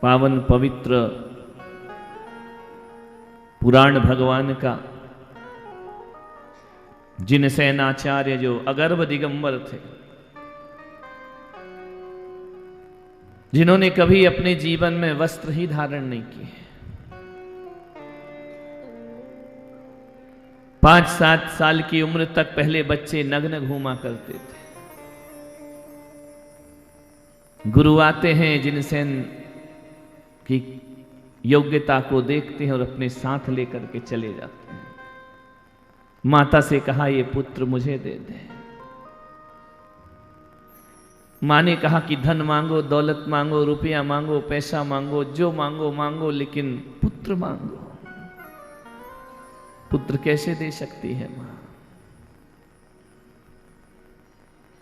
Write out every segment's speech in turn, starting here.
पावन पवित्र पुराण भगवान का, जिन सेनाचार्य जो अगर्भ दिगंबर थे, जिन्होंने कभी अपने जीवन में वस्त्र ही धारण नहीं किए, 5-7 साल की उम्र तक पहले बच्चे नग्न घूमा करते थे। गुरु आते हैं, जिनसेन की योग्यता को देखते हैं और अपने साथ लेकर के चले जाते हैं। माता से कहा, ये पुत्र मुझे दे दे। मां ने कहा कि धन मांगो, दौलत मांगो, रुपया मांगो, पैसा मांगो, जो मांगो मांगो, लेकिन पुत्र मांगो। पुत्र कैसे दे सकती है मां?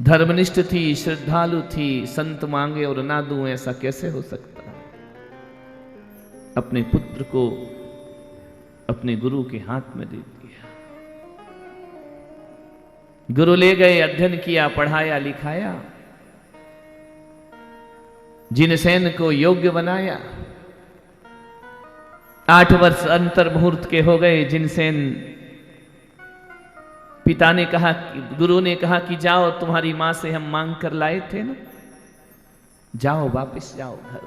धर्मनिष्ठ थी, श्रद्धालु थी, संत मांगे और ना दूं, ऐसा कैसे हो सकता है? अपने पुत्र को अपने गुरु के हाथ में दे दिया। गुरु ले गए, अध्ययन किया, पढ़ाया लिखाया, जिनसेन को योग्य बनाया। 8 वर्ष अंतर मुहूर्त के हो गए। जिनसेन पिता ने कहा, गुरु ने कहा कि जाओ, तुम्हारी मां से हम मांग कर लाए थे ना, जाओ वापस जाओ घर।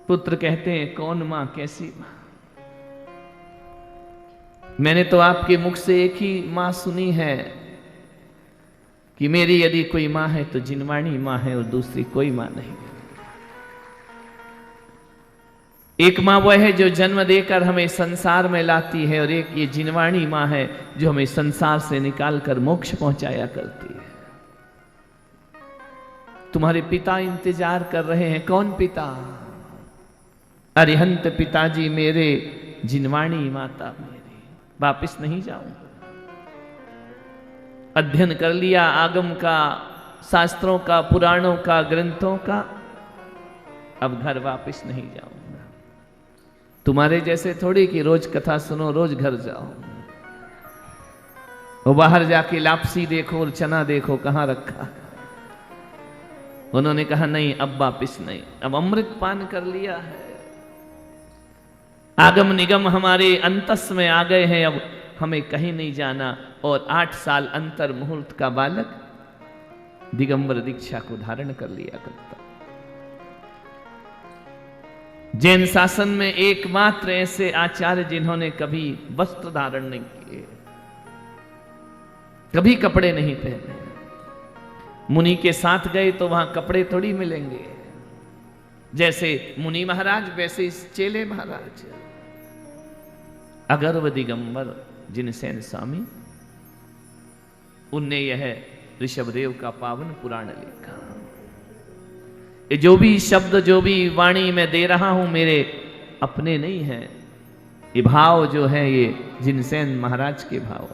पुत्र कहते हैं, कौन मां, कैसी मां? मैंने तो आपके मुख से एक ही मां सुनी है कि मेरी यदि कोई मां है तो जिनवाणी मां है और दूसरी कोई मां नहीं। एक मां वह है जो जन्म देकर हमें संसार में लाती है, और एक ये जिनवाणी मां है जो हमें संसार से निकालकर मोक्ष पहुंचाया करती है। तुम्हारे पिता इंतजार कर रहे हैं। कौन पिता? अरिहंत पिताजी मेरे, जिनवाणी माता मेरी। वापिस नहीं जाऊंगा। अध्ययन कर लिया आगम का, शास्त्रों का, पुराणों का, ग्रंथों का, अब घर वापिस नहीं जाऊंगा। तुम्हारे जैसे थोड़ी कि रोज कथा सुनो, रोज घर जाओ। वो बाहर जाके लापसी देखो और चना देखो कहां रखा। उन्होंने कहा, नहीं, अब वापिस नहीं। अब अमृत पान कर लिया है, आगम निगम हमारे अंतस में आ गए हैं, अब हमें कहीं नहीं जाना। और 8 साल अंतर मुहूर्त का बालक दिगंबर दीक्षा को धारण कर लिया करता। जैन शासन में एकमात्र ऐसे आचार्य जिन्होंने कभी वस्त्र धारण नहीं किए, कभी कपड़े नहीं पहने। मुनि के साथ गए तो वहां कपड़े थोड़ी मिलेंगे। जैसे मुनि महाराज वैसे चेले महाराज। अगर्भ दिगंबर जिनसेन स्वामी, उनने यह ऋषभदेव का पावन पुराण लिखा। ये जो भी शब्द, जो भी वाणी मैं दे रहा हूं, मेरे अपने नहीं हैं। ये भाव जो है, ये जिनसेन महाराज के भाव,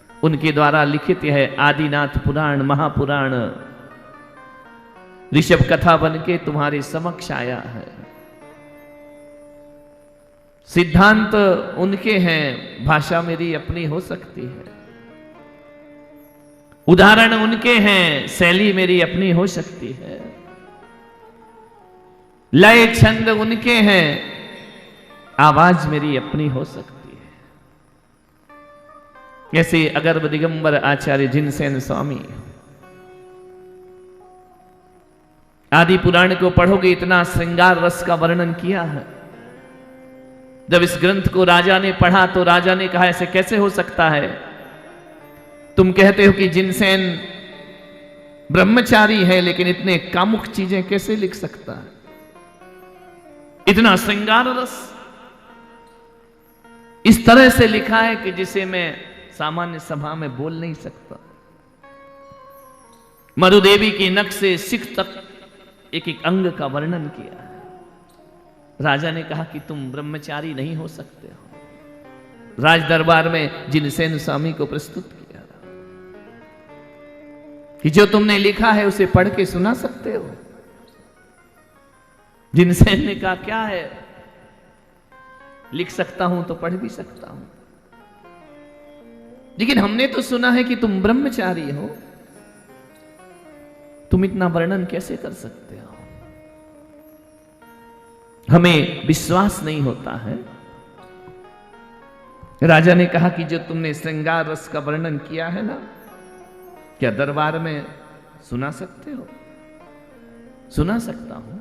उनके द्वारा लिखित है आदिनाथ पुराण, महापुराण, ऋषभ कथा बनके तुम्हारे समक्ष आया है। सिद्धांत उनके हैं, भाषा मेरी अपनी हो सकती है। उदाहरण उनके हैं, शैली मेरी अपनी हो सकती है। लय छंद उनके हैं, आवाज मेरी अपनी हो सकती है। ऐसे अगर्भ दिगंबर आचार्य जिनसेन स्वामी। आदि पुराण को पढ़ोगे, इतना श्रृंगार रस का वर्णन किया है। जब इस ग्रंथ को राजा ने पढ़ा तो राजा ने कहा, ऐसे कैसे हो सकता है? तुम कहते हो कि जिनसेन ब्रह्मचारी है, लेकिन इतने कामुक चीजें कैसे लिख सकता है? इतना श्रृंगार रस इस तरह से लिखा है कि जिसे मैं सामान्य सभा में बोल नहीं सकता। मरुदेवी की नख से सिख तक एक एक अंग का वर्णन किया है। राजा ने कहा कि तुम ब्रह्मचारी नहीं हो सकते हो। राज दरबार में जिनसेन स्वामी को प्रस्तुत किया कि जो तुमने लिखा है उसे पढ़ के सुना सकते हो। जिनसेन ने कहा, क्या है, लिख सकता हूं तो पढ़ भी सकता हूं, लेकिन हमने तो सुना है कि तुम ब्रह्मचारी हो, तुम इतना वर्णन कैसे कर सकते हो? हमें विश्वास नहीं होता है। राजा ने कहा कि जो तुमने श्रृंगार रस का वर्णन किया है ना, क्या दरबार में सुना सकते हो? सुना सकता हूं,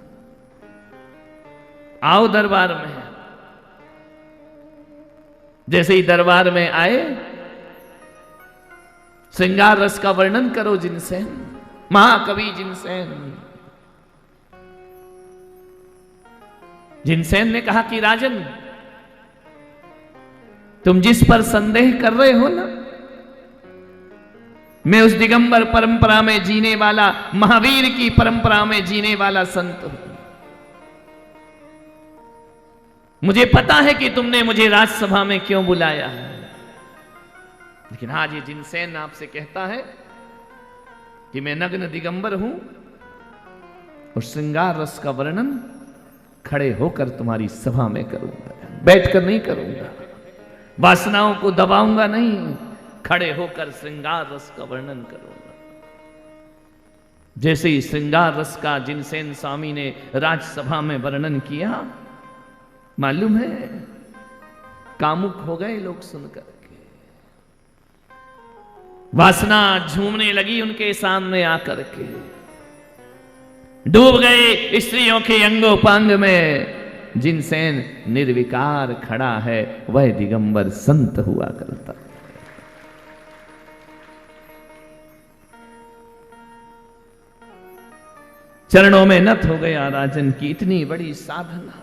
आओ दरबार में। जैसे ही दरबार में आए, श्रृंगार रस का वर्णन करो जिनसेन, महाकवि जिनसेन। जिनसेन ने कहा कि राजन, तुम जिस पर संदेह कर रहे हो ना, मैं उस दिगंबर परंपरा में जीने वाला, महावीर की परंपरा में जीने वाला संत हूं। मुझे पता है कि तुमने मुझे राजसभा में क्यों बुलाया है, लेकिन आज ये जिनसेन आपसे कहता है कि मैं नग्न दिगंबर हूं और श्रृंगार रस का वर्णन खड़े होकर तुम्हारी सभा में करूंगा, बैठकर नहीं करूंगा, वासनाओं को दबाऊंगा नहीं, खड़े होकर श्रृंगार रस का वर्णन करूंगा। जैसे ही श्रृंगार रस का जिनसेन स्वामी ने राजसभा में वर्णन किया, मालूम है कामुक हो गए लोग सुनकर के, वासना झूमने लगी उनके सामने आकर के, डूब गए स्त्रियों के अंगोपांग में। जिनसेन निर्विकार खड़ा है, वह दिगंबर संत हुआ करता। चरणों में नत हो गया राजन की इतनी बड़ी साधना।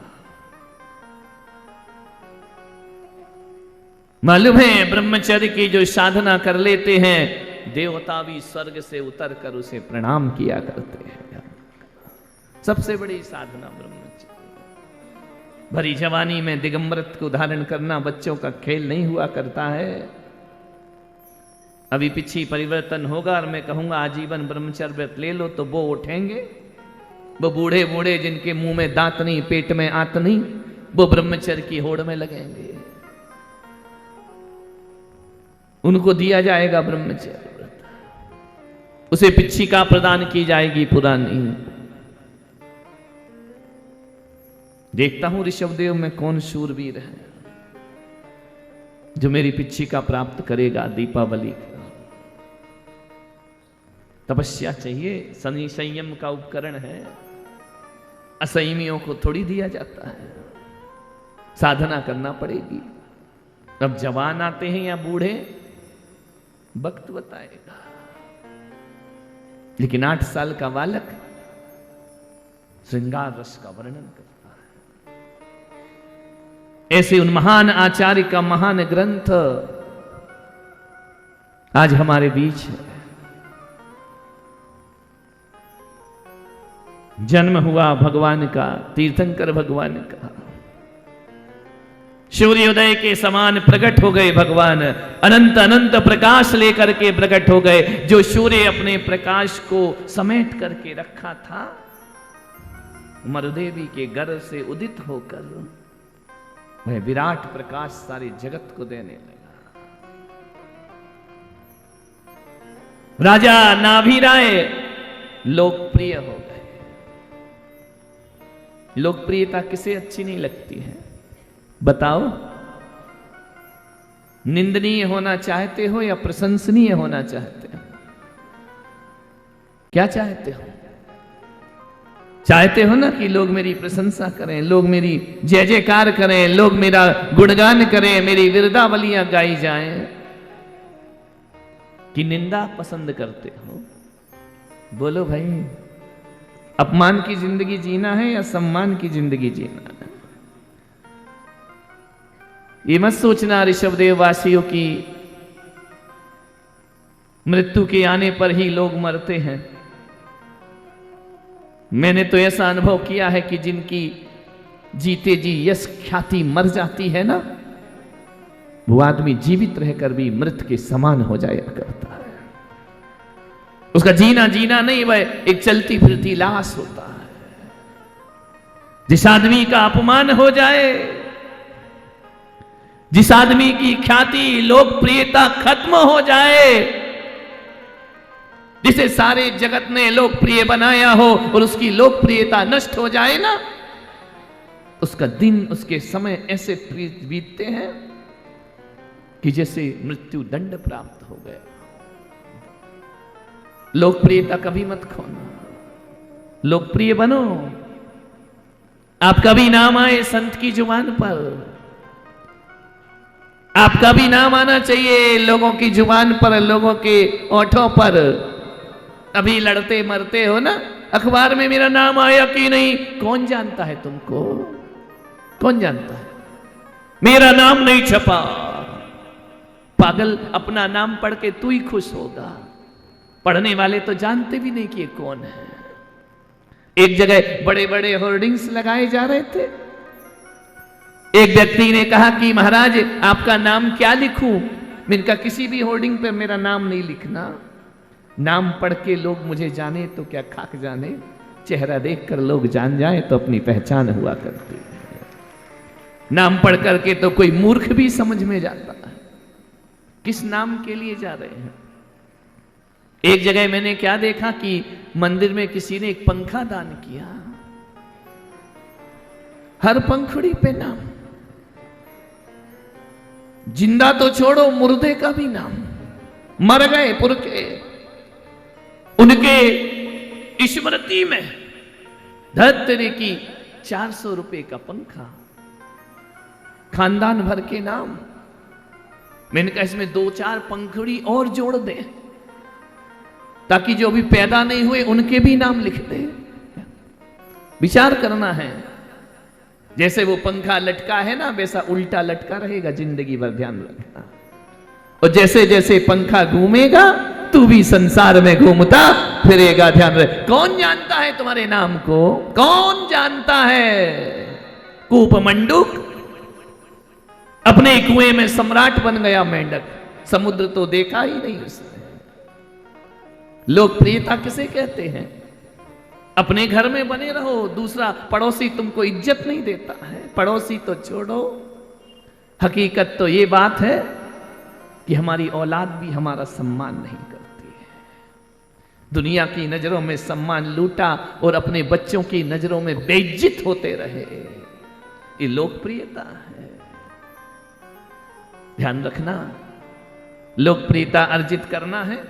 मालूम है ब्रह्मचर्य की जो साधना कर लेते हैं, देवता भी स्वर्ग से उतर कर उसे प्रणाम किया करते हैं। सबसे बड़ी साधना ब्रह्मचर्य। भरी जवानी में दिगंबरत्व को धारण करना बच्चों का खेल नहीं हुआ करता है। अभी पीछे परिवर्तन होगा और मैं कहूंगा आजीवन ब्रह्मचर्य व्रत ले लो, तो वो उठेंगे, वो बूढ़े बूढ़े जिनके मुंह में दांत नहीं, पेट में आंत नहीं, वो ब्रह्मचर्य की होड़ में लगेंगे। उनको दिया जाएगा ब्रह्मचर्य व्रत, उसे पिच्छिका प्रदान की जाएगी पुरानी। देखता हूं ऋषभदेव में कौन शूरवीर है जो मेरी पिच्छिका प्राप्त करेगा दीपावली। तपस्या चाहिए, संयम का उपकरण है, असंयमियों को थोड़ी दिया जाता है, साधना करना पड़ेगी। अब जवान आते हैं या बूढ़े, वक्त बताएगा। लेकिन 8 साल का बालक श्रृंगार रस का वर्णन करता है। ऐसे उन महान आचार्य का महान ग्रंथ आज हमारे बीच है। जन्म हुआ भगवान का, तीर्थंकर भगवान का, सूर्योदय के समान प्रकट हो गए भगवान, अनंत अनंत प्रकाश लेकर के प्रकट हो गए। जो सूर्य अपने प्रकाश को समेट करके रखा था, मरुदेवी के गर्भ से उदित होकर वह विराट प्रकाश सारे जगत को देने लगा। राजा नाभिराय लोकप्रिय हो गए। लोकप्रियता किसे अच्छी नहीं लगती है बताओ? निंदनीय होना चाहते हो या प्रशंसनीय होना चाहते हो? क्या चाहते हो? चाहते हो ना कि लोग मेरी प्रशंसा करें, लोग मेरी जय जयकार करें, लोग मेरा गुणगान करें, मेरी विरदावलियां गाई जाएं, कि निंदा पसंद करते हो? बोलो भाई, अपमान की जिंदगी जीना है या सम्मान की जिंदगी जीना है? ये मत सोचना ऋषभदेव वासियों की मृत्यु के आने पर ही लोग मरते हैं। मैंने तो ऐसा अनुभव किया है कि जिनकी जीते जी यश ख्याति मर जाती है ना, वो आदमी जीवित रहकर भी मृत के समान हो जाया करता है। उसका जीना जीना नहीं, वह एक चलती फिरती लाश होता है। जिस आदमी का अपमान हो जाए, जिस आदमी की ख्याति लोकप्रियता खत्म हो जाए, जिसे सारे जगत ने लोकप्रिय बनाया हो और उसकी लोकप्रियता नष्ट हो जाए ना, उसका दिन, उसके समय ऐसे बीतते हैं कि जैसे मृत्यु दंड प्राप्त हो गया। लोकप्रियता कभी मत खोना, लोकप्रिय बनो। आपका भी नाम आए संत की जुबान पर, आपका भी नाम आना चाहिए लोगों की जुबान पर, लोगों के ओठों पर। अभी लड़ते मरते हो ना, अखबार में मेरा नाम आया कि नहीं, कौन जानता है तुमको, कौन जानता है? मेरा नाम नहीं छपा। पागल, अपना नाम पढ़ के तू ही खुश होगा, पढ़ने वाले तो जानते भी नहीं कि ये कौन है। एक जगह बड़े बड़े होर्डिंग्स लगाए जा रहे थे। एक व्यक्ति ने कहा कि महाराज आपका नाम क्या लिखूं? मैंने कहा किसी भी होर्डिंग पे मेरा नाम नहीं लिखना, नाम पढ़ के लोग मुझे जाने तो क्या खाक जाने, चेहरा देखकर लोग जान जाए तो अपनी पहचान हुआ करती है। नाम पढ़ करके तो कोई मूर्ख भी समझ में जाता है किस नाम के लिए जा रहे हैं। एक जगह मैंने क्या देखा कि मंदिर में किसी ने एक पंखा दान किया, हर पंखुड़ी पे नाम, जिंदा तो छोड़ो मुर्दे का भी नाम, मर गए पुरखे, उनके स्मृति में धरती की 400 रुपए का पंखा, खानदान भर के नाम। मैंने कहा इसमें 2-4 पंखुड़ी और जोड़ दे ताकि जो अभी पैदा नहीं हुए उनके भी नाम लिख दे। विचार करना है, जैसे वो पंखा लटका है ना वैसा उल्टा लटका रहेगा जिंदगी भर, ध्यान रखना। और जैसे जैसे पंखा घूमेगा तू भी संसार में घूमता फिरेगा, ध्यान रख। कौन जानता है तुम्हारे नाम को, कौन जानता है? कूप मंडूक अपने कुएं में सम्राट बन गया मेंढक, समुद्र तो देखा ही नहीं उसने। लोकप्रियता किसे कहते हैं? अपने घर में बने रहो, दूसरा पड़ोसी तुमको इज्जत नहीं देता है, पड़ोसी तो छोड़ो। हकीकत तो ये बात है कि हमारी औलाद भी हमारा सम्मान नहीं करती है। दुनिया की नजरों में सम्मान लूटा और अपने बच्चों की नजरों में बेइज्जत होते रहे, ये लोकप्रियता है। ध्यान रखना, लोकप्रियता अर्जित करना है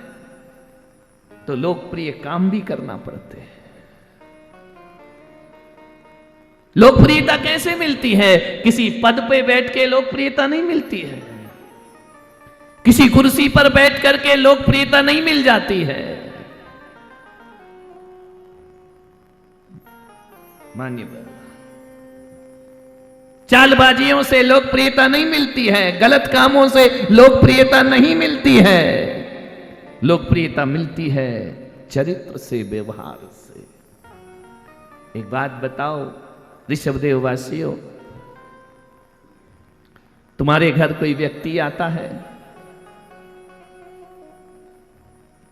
तो लोकप्रिय काम भी करना पड़ते हैं। लोकप्रियता कैसे मिलती है? किसी पद पे बैठ के लोकप्रियता नहीं मिलती है, किसी कुर्सी पर बैठ करके लोकप्रियता नहीं मिल जाती है। मान्य चालबाजियों से लोकप्रियता नहीं मिलती है, गलत कामों से लोकप्रियता नहीं मिलती है। लोकप्रियता मिलती है चरित्र से, व्यवहार से। एक बात बताओ ऋषभदेव वासियों, तुम्हारे घर कोई व्यक्ति आता है,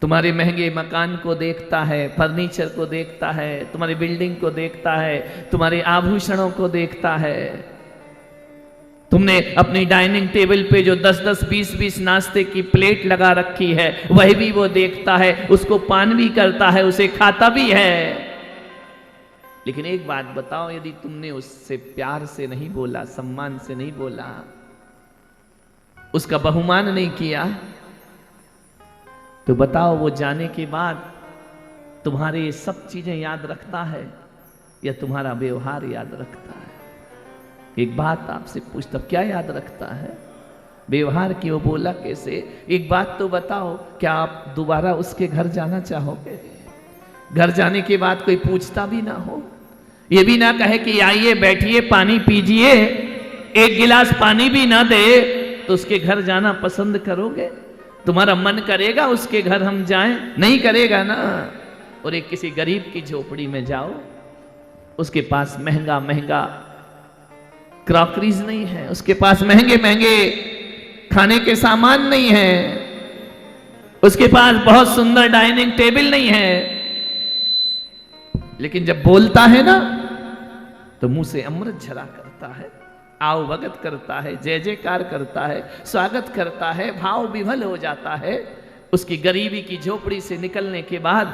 तुम्हारे महंगे मकान को देखता है, फर्नीचर को देखता है, तुम्हारी बिल्डिंग को देखता है, तुम्हारे आभूषणों को देखता है, तुमने अपनी डाइनिंग टेबल पे जो 10-10, 20-20 नाश्ते की प्लेट लगा रखी है वही भी वो देखता है, उसको पान भी करता है, उसे खाता भी है। लेकिन एक बात बताओ, यदि तुमने उससे प्यार से नहीं बोला, सम्मान से नहीं बोला, उसका बहुमान नहीं किया, तो बताओ वो जाने के बाद तुम्हारे ये सब चीजें याद रखता है या तुम्हारा व्यवहार याद रखता है? एक बात आपसे पूछता, क्या याद रखता है? व्यवहार क्यों, बोला कैसे? एक बात तो बताओ, क्या आप दोबारा उसके घर जाना चाहोगे? घर जाने के बाद कोई पूछता भी ना हो, ये भी ना कहे कि आइए बैठिए पानी पीजिए, एक गिलास पानी भी ना दे, तो उसके घर जाना पसंद करोगे? तुम्हारा मन करेगा उसके घर हम जाएं? नहीं करेगा ना। और एक किसी गरीब की झोपड़ी में जाओ, उसके पास महंगा महंगा क्रॉकरीज नहीं है, उसके पास महंगे महंगे खाने के सामान नहीं है, उसके पास बहुत सुंदर डाइनिंग टेबल नहीं है, लेकिन जब बोलता है ना तो मुंह से अमृत झरा करता है, आओ भगत करता है, जय जयकार करता है, स्वागत करता है, भाव विभल हो जाता है। उसकी गरीबी की झोपड़ी से निकलने के बाद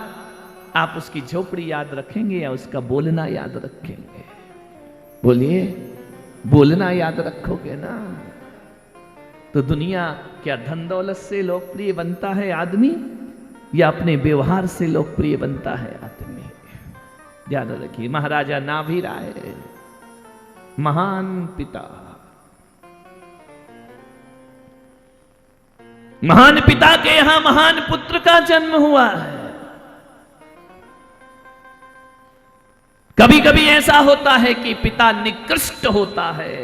आप उसकी झोपड़ी याद रखेंगे या उसका बोलना याद रखेंगे? बोलिए, बोलना याद रखोगे ना तो दुनिया क्या धन दौलत से लोकप्रिय बनता है आदमी या अपने व्यवहार से लोकप्रिय बनता है आदमी? ध्यान रखिए, महाराजा नाभिराय महान पिता, महान पिता के यहां महान पुत्र का जन्म हुआ है। कभी कभी ऐसा होता है कि पिता निकृष्ट होता है,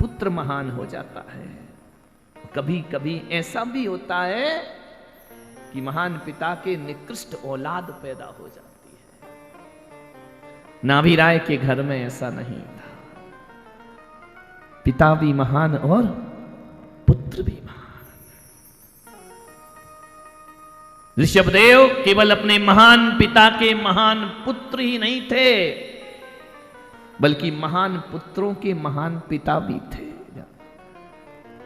पुत्र महान हो जाता है। कभी कभी ऐसा भी होता है कि महान पिता के निकृष्ट औलाद पैदा हो जाती है। नाभिराय के घर में ऐसा नहीं था, पिता भी महान और पुत्र भी महान। ऋषभदेव केवल अपने महान पिता के महान पुत्र ही नहीं थे, बल्कि महान पुत्रों के महान पिता भी थे।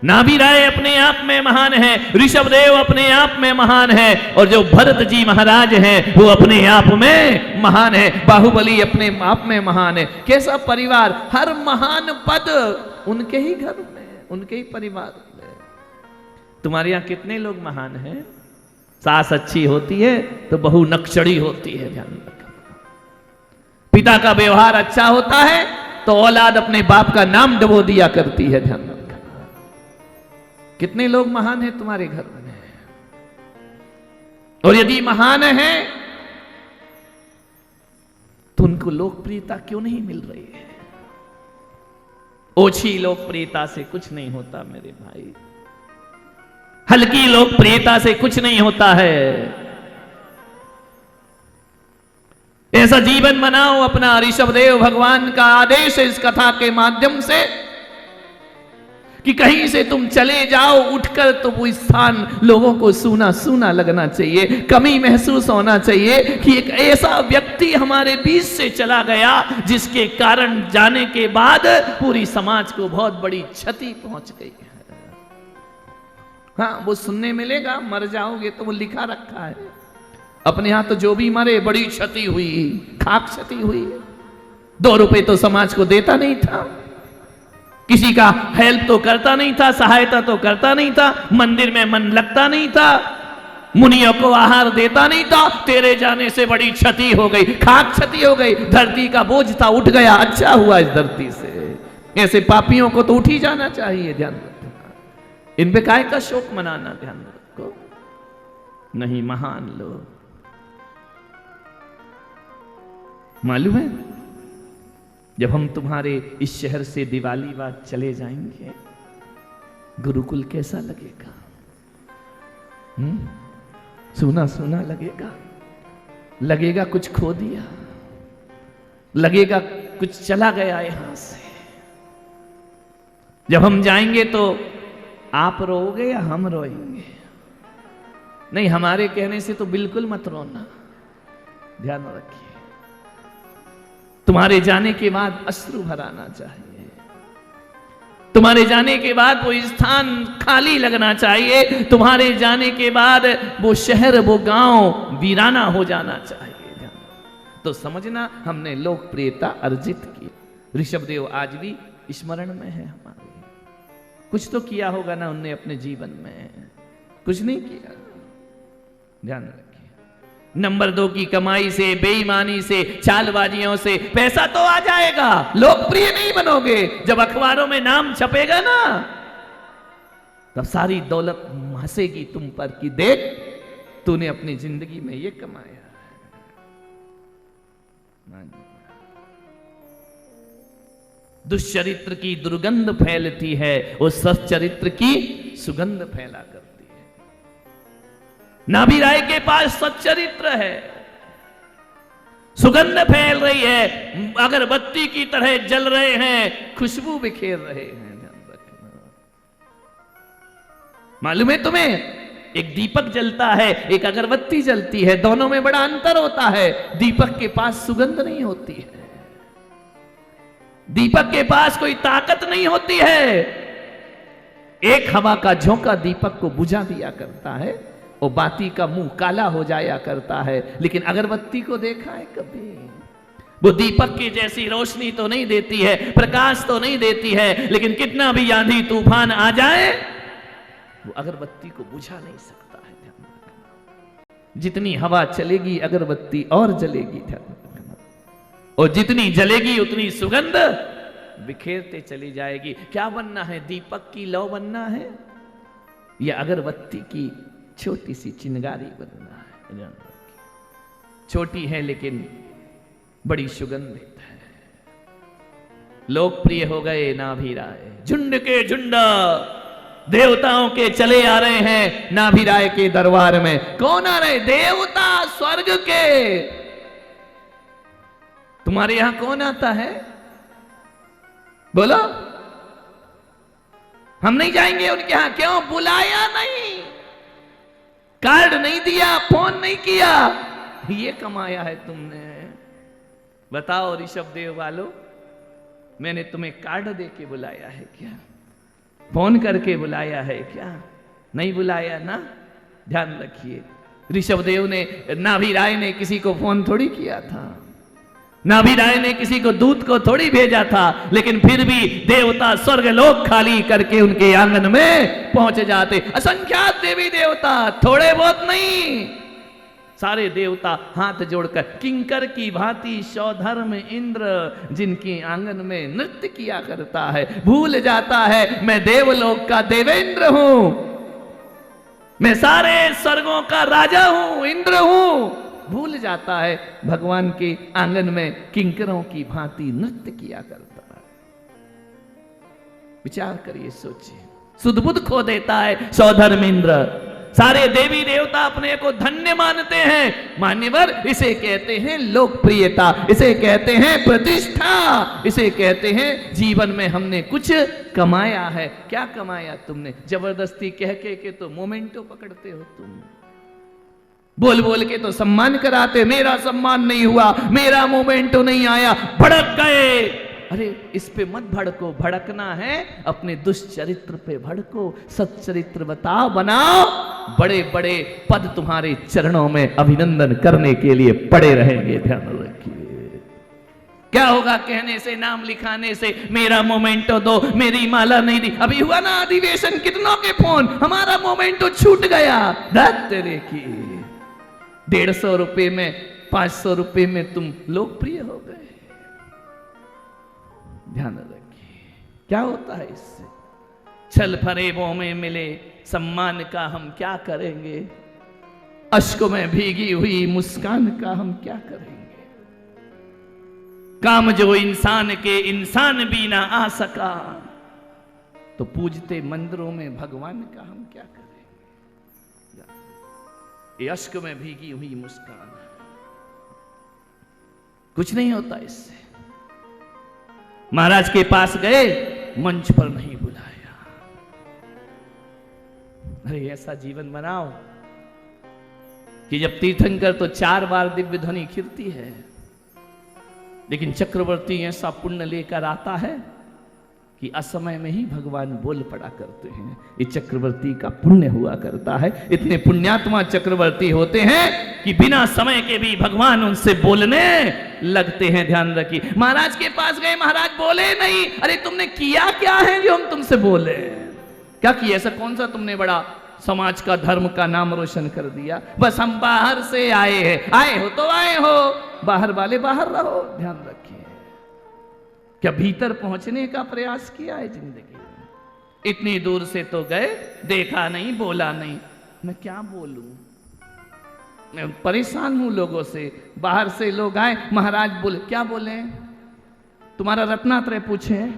नाभिराय अपने आप में महान है, ऋषभदेव अपने आप में महान है, और जो भरत जी महाराज हैं वो अपने आप में महान है। बाहुबली अपने आप में महान है। कैसा परिवार, हर महान पद उनके ही घर में, उनके ही परिवार में। तुम्हारे यहां कितने लोग महान हैं? सास अच्छी होती है तो बहू नक्शड़ी होती है, ध्यान रखना। पिता का व्यवहार अच्छा होता है तो औलाद अपने बाप का नाम डबो दिया करती है, ध्यान रखना। कितने लोग महान हैं तुम्हारे घर में? और यदि महान है तो उनको लोकप्रियता क्यों नहीं मिल रही है? ओछी लोकप्रियता से कुछ नहीं होता मेरे भाई, हल्की लोकप्रियता से कुछ नहीं होता है। ऐसा जीवन बनाओ अपना। ऋषभदेव भगवान का आदेश है इस कथा के माध्यम से कि कहीं से तुम चले जाओ उठकर तो वो स्थान लोगों को सूना सूना लगना चाहिए, कमी महसूस होना चाहिए कि एक ऐसा व्यक्ति हमारे बीच से चला गया जिसके कारण जाने के बाद पूरी समाज को बहुत बड़ी क्षति पहुंच गई है। हाँ, वो सुनने मिलेगा, मर जाओगे तो वो लिखा रखा है अपने यहां तो जो भी मरे बड़ी क्षति हुई, खाक क्षति हुई। 2 रुपए तो समाज को देता नहीं था, किसी का हेल्प तो करता नहीं था, सहायता तो करता नहीं था, मंदिर में मन लगता नहीं था, मुनियों को आहार देता नहीं था। तेरे जाने से बड़ी क्षति हो गई, खाक क्षति हो गई, धरती का बोझ था उठ गया, अच्छा हुआ इस धरती से। ऐसे पापियों को तो उठ ही जाना चाहिए, ध्यान रखना। इन पे काय का शोक मनाना, ध्यान रखो। नहीं, महान लोग। मालूम है जब हम तुम्हारे इस शहर से दिवाली बाद चले जाएंगे गुरुकुल कैसा लगेगा? सूना सूना लगेगा, लगेगा कुछ खो दिया, लगेगा कुछ चला गया यहां से। जब हम जाएंगे तो आप रोओगे या हम रोएंगे? नहीं, हमारे कहने से तो बिल्कुल मत रोना, ध्यान रखिए। तुम्हारे जाने के बाद अश्रु भराना चाहिए, तुम्हारे जाने के बाद वो स्थान खाली लगना चाहिए, तुम्हारे जाने के बाद वो शहर वो गांव वीराना हो जाना चाहिए। तो समझना हमने लोकप्रियता अर्जित की। ऋषभदेव आज भी स्मरण में है हमारे। कुछ तो किया होगा ना उनने अपने जीवन में, कुछ नहीं किया, ध्यान रखिए। नंबर 2 की कमाई से, बेईमानी से, चालबाजियों से पैसा तो आ जाएगा, लोकप्रिय नहीं बनोगे। जब अखबारों में नाम छपेगा ना तब सारी दौलत हंसेगी तुम पर कि देख तूने अपनी जिंदगी में ये कमाया। दुष्चरित्र की दुर्गंध फैलती है, वो सच्चरित्र की सुगंध फैला करती है। नाभिराय के पास सच्चरित्र है, सुगंध फैल रही है, अगरबत्ती की तरह जल रहे हैं, खुशबू बिखेर रहे हैं। ध्यान रखना। मालूम है तुम्हें, एक दीपक जलता है, एक अगरबत्ती जलती है, दोनों में बड़ा अंतर होता है। दीपक के पास सुगंध नहीं होती है, दीपक के पास कोई ताकत नहीं होती है। एक हवा का झोंका दीपक को बुझा दिया करता है, वो बाती का मुंह काला हो जाया करता है। लेकिन अगरबत्ती को देखा है कभी? वो दीपक की जैसी रोशनी तो नहीं देती है, प्रकाश तो नहीं देती है, लेकिन कितना भी आंधी तूफान आ जाए वो अगरबत्ती को बुझा नहीं सकता है। ध्यान रखना, जितनी हवा चलेगी अगरबत्ती और जलेगी। ध्यान रखना, और जितनी जलेगी उतनी सुगंध बिखेरते चली जाएगी। क्या बनना है? दीपक की लौ बनना है या अगरबत्ती की छोटी सी चिंगारी बनना है? छोटी है लेकिन बड़ी सुगंधित है। लोकप्रिय हो गए नाभि राय, झुंड के झुंड देवताओं के चले आ रहे हैं नाभि राय के दरबार में। कौन आ रहे? देवता स्वर्ग के। तुम्हारे यहां कौन आता है? बोलो। हम नहीं जाएंगे उनके यहां। क्यों? बुलाया नहीं, कार्ड नहीं दिया, फोन नहीं किया। ये कमाया है तुमने। बताओ ऋषभ देव वालों, मैंने तुम्हें कार्ड दे के बुलाया है क्या? फोन करके बुलाया है क्या? नहीं बुलाया ना। ध्यान रखिए, ऋषभ देव ने, नाभि राय ने किसी को फोन थोड़ी किया था, नाभि राय ने किसी को दूत को थोड़ी भेजा था, लेकिन फिर भी देवता स्वर्ग लोक खाली करके उनके आंगन में पहुंच जाते। असंख्यात देवी देवता, थोड़े बहुत नहीं, सारे देवता हाथ जोड़कर किंकर की भांति सौधर्म इंद्र जिनके आंगन में नृत्य किया करता है, भूल जाता है मैं देवलोक का देवेंद्र हूं, मैं सारे स्वर्गों का राजा हूं, इंद्र हूं। भूल जाता है भगवान के आंगन में किंकरों की भांति नृत्य किया करता है। विचार करिए, सोचिए, सुध बुध खो देता है सौधर्म इंद्र। सारे देवी देवता अपने को धन्य मानते हैं। मान्यवर, इसे कहते हैं लोकप्रियता, इसे कहते हैं प्रतिष्ठा, इसे कहते हैं जीवन में हमने कुछ कमाया है। क्या कमाया तुमने? जबरदस्ती कह के तो मोमेंटो पकड़ते हो तुम, बोल बोल के तो सम्मान कराते। मेरा सम्मान नहीं हुआ, मेरा मोमेंटो नहीं आया, भड़क गए। अरे इस पे मत भड़को, भड़कना है अपने दुष्चरित्र पे भड़को, सच्चरित्र बताओ, बनाओ। बड़े बड़े पद तुम्हारे चरणों में अभिनंदन करने के लिए पड़े रहेंगे। ध्यान रखिए, क्या होगा कहने से, नाम लिखाने से, मेरा मोमेंटो दो, मेरी माला नहीं दी। अभी हुआ ना अधिवेशन, कितनों के फोन, हमारा मोमेंटो छूट गया। धत तेरे की, 150 रुपए में, 500 रुपए में तुम लोकप्रिय हो गए। ध्यान रखिए, क्या होता है इससे? छल फरेबों में मिले सम्मान का हम क्या करेंगे? अश्कों में भीगी हुई मुस्कान का हम क्या करेंगे? काम जो इंसान के इंसान भी ना आ सका, तो पूजते मंदिरों में भगवान का हम क्या करेंगे? ये अश्क में भीगी हुई मुस्कान, कुछ नहीं होता इससे। महाराज के पास गए, मंच पर नहीं बुलाया। अरे ऐसा जीवन बनाओ कि जब तीर्थंकर तो 4 बार दिव्य ध्वनि खिरती है, लेकिन चक्रवर्ती ऐसा पुण्य लेकर आता है कि असमय में ही भगवान बोल पड़ा करते हैं। ये चक्रवर्ती का पुण्य हुआ करता है। इतने पुण्यात्मा चक्रवर्ती होते हैं कि बिना समय के भी भगवान उनसे बोलने लगते हैं। ध्यान रखिए, महाराज के पास गए, महाराज बोले नहीं। अरे तुमने किया क्या है जो हम तुमसे बोले? क्या किया? ऐसा कौन सा तुमने बड़ा समाज का, धर्म का नाम रोशन कर दिया? बस हम बाहर से आए हैं। आए हो तो आए हो, बाहर वाले बाहर रहो। ध्यान रखिए, क्या भीतर पहुंचने का प्रयास किया है जिंदगी में? इतनी दूर से तो गए, देखा नहीं, बोला नहीं। मैं क्या बोलूं? मैं परेशान हूं लोगों से। बाहर से लोग आए, महाराज बोले, क्या बोले? तुम्हारा रत्नात्रय पूछे,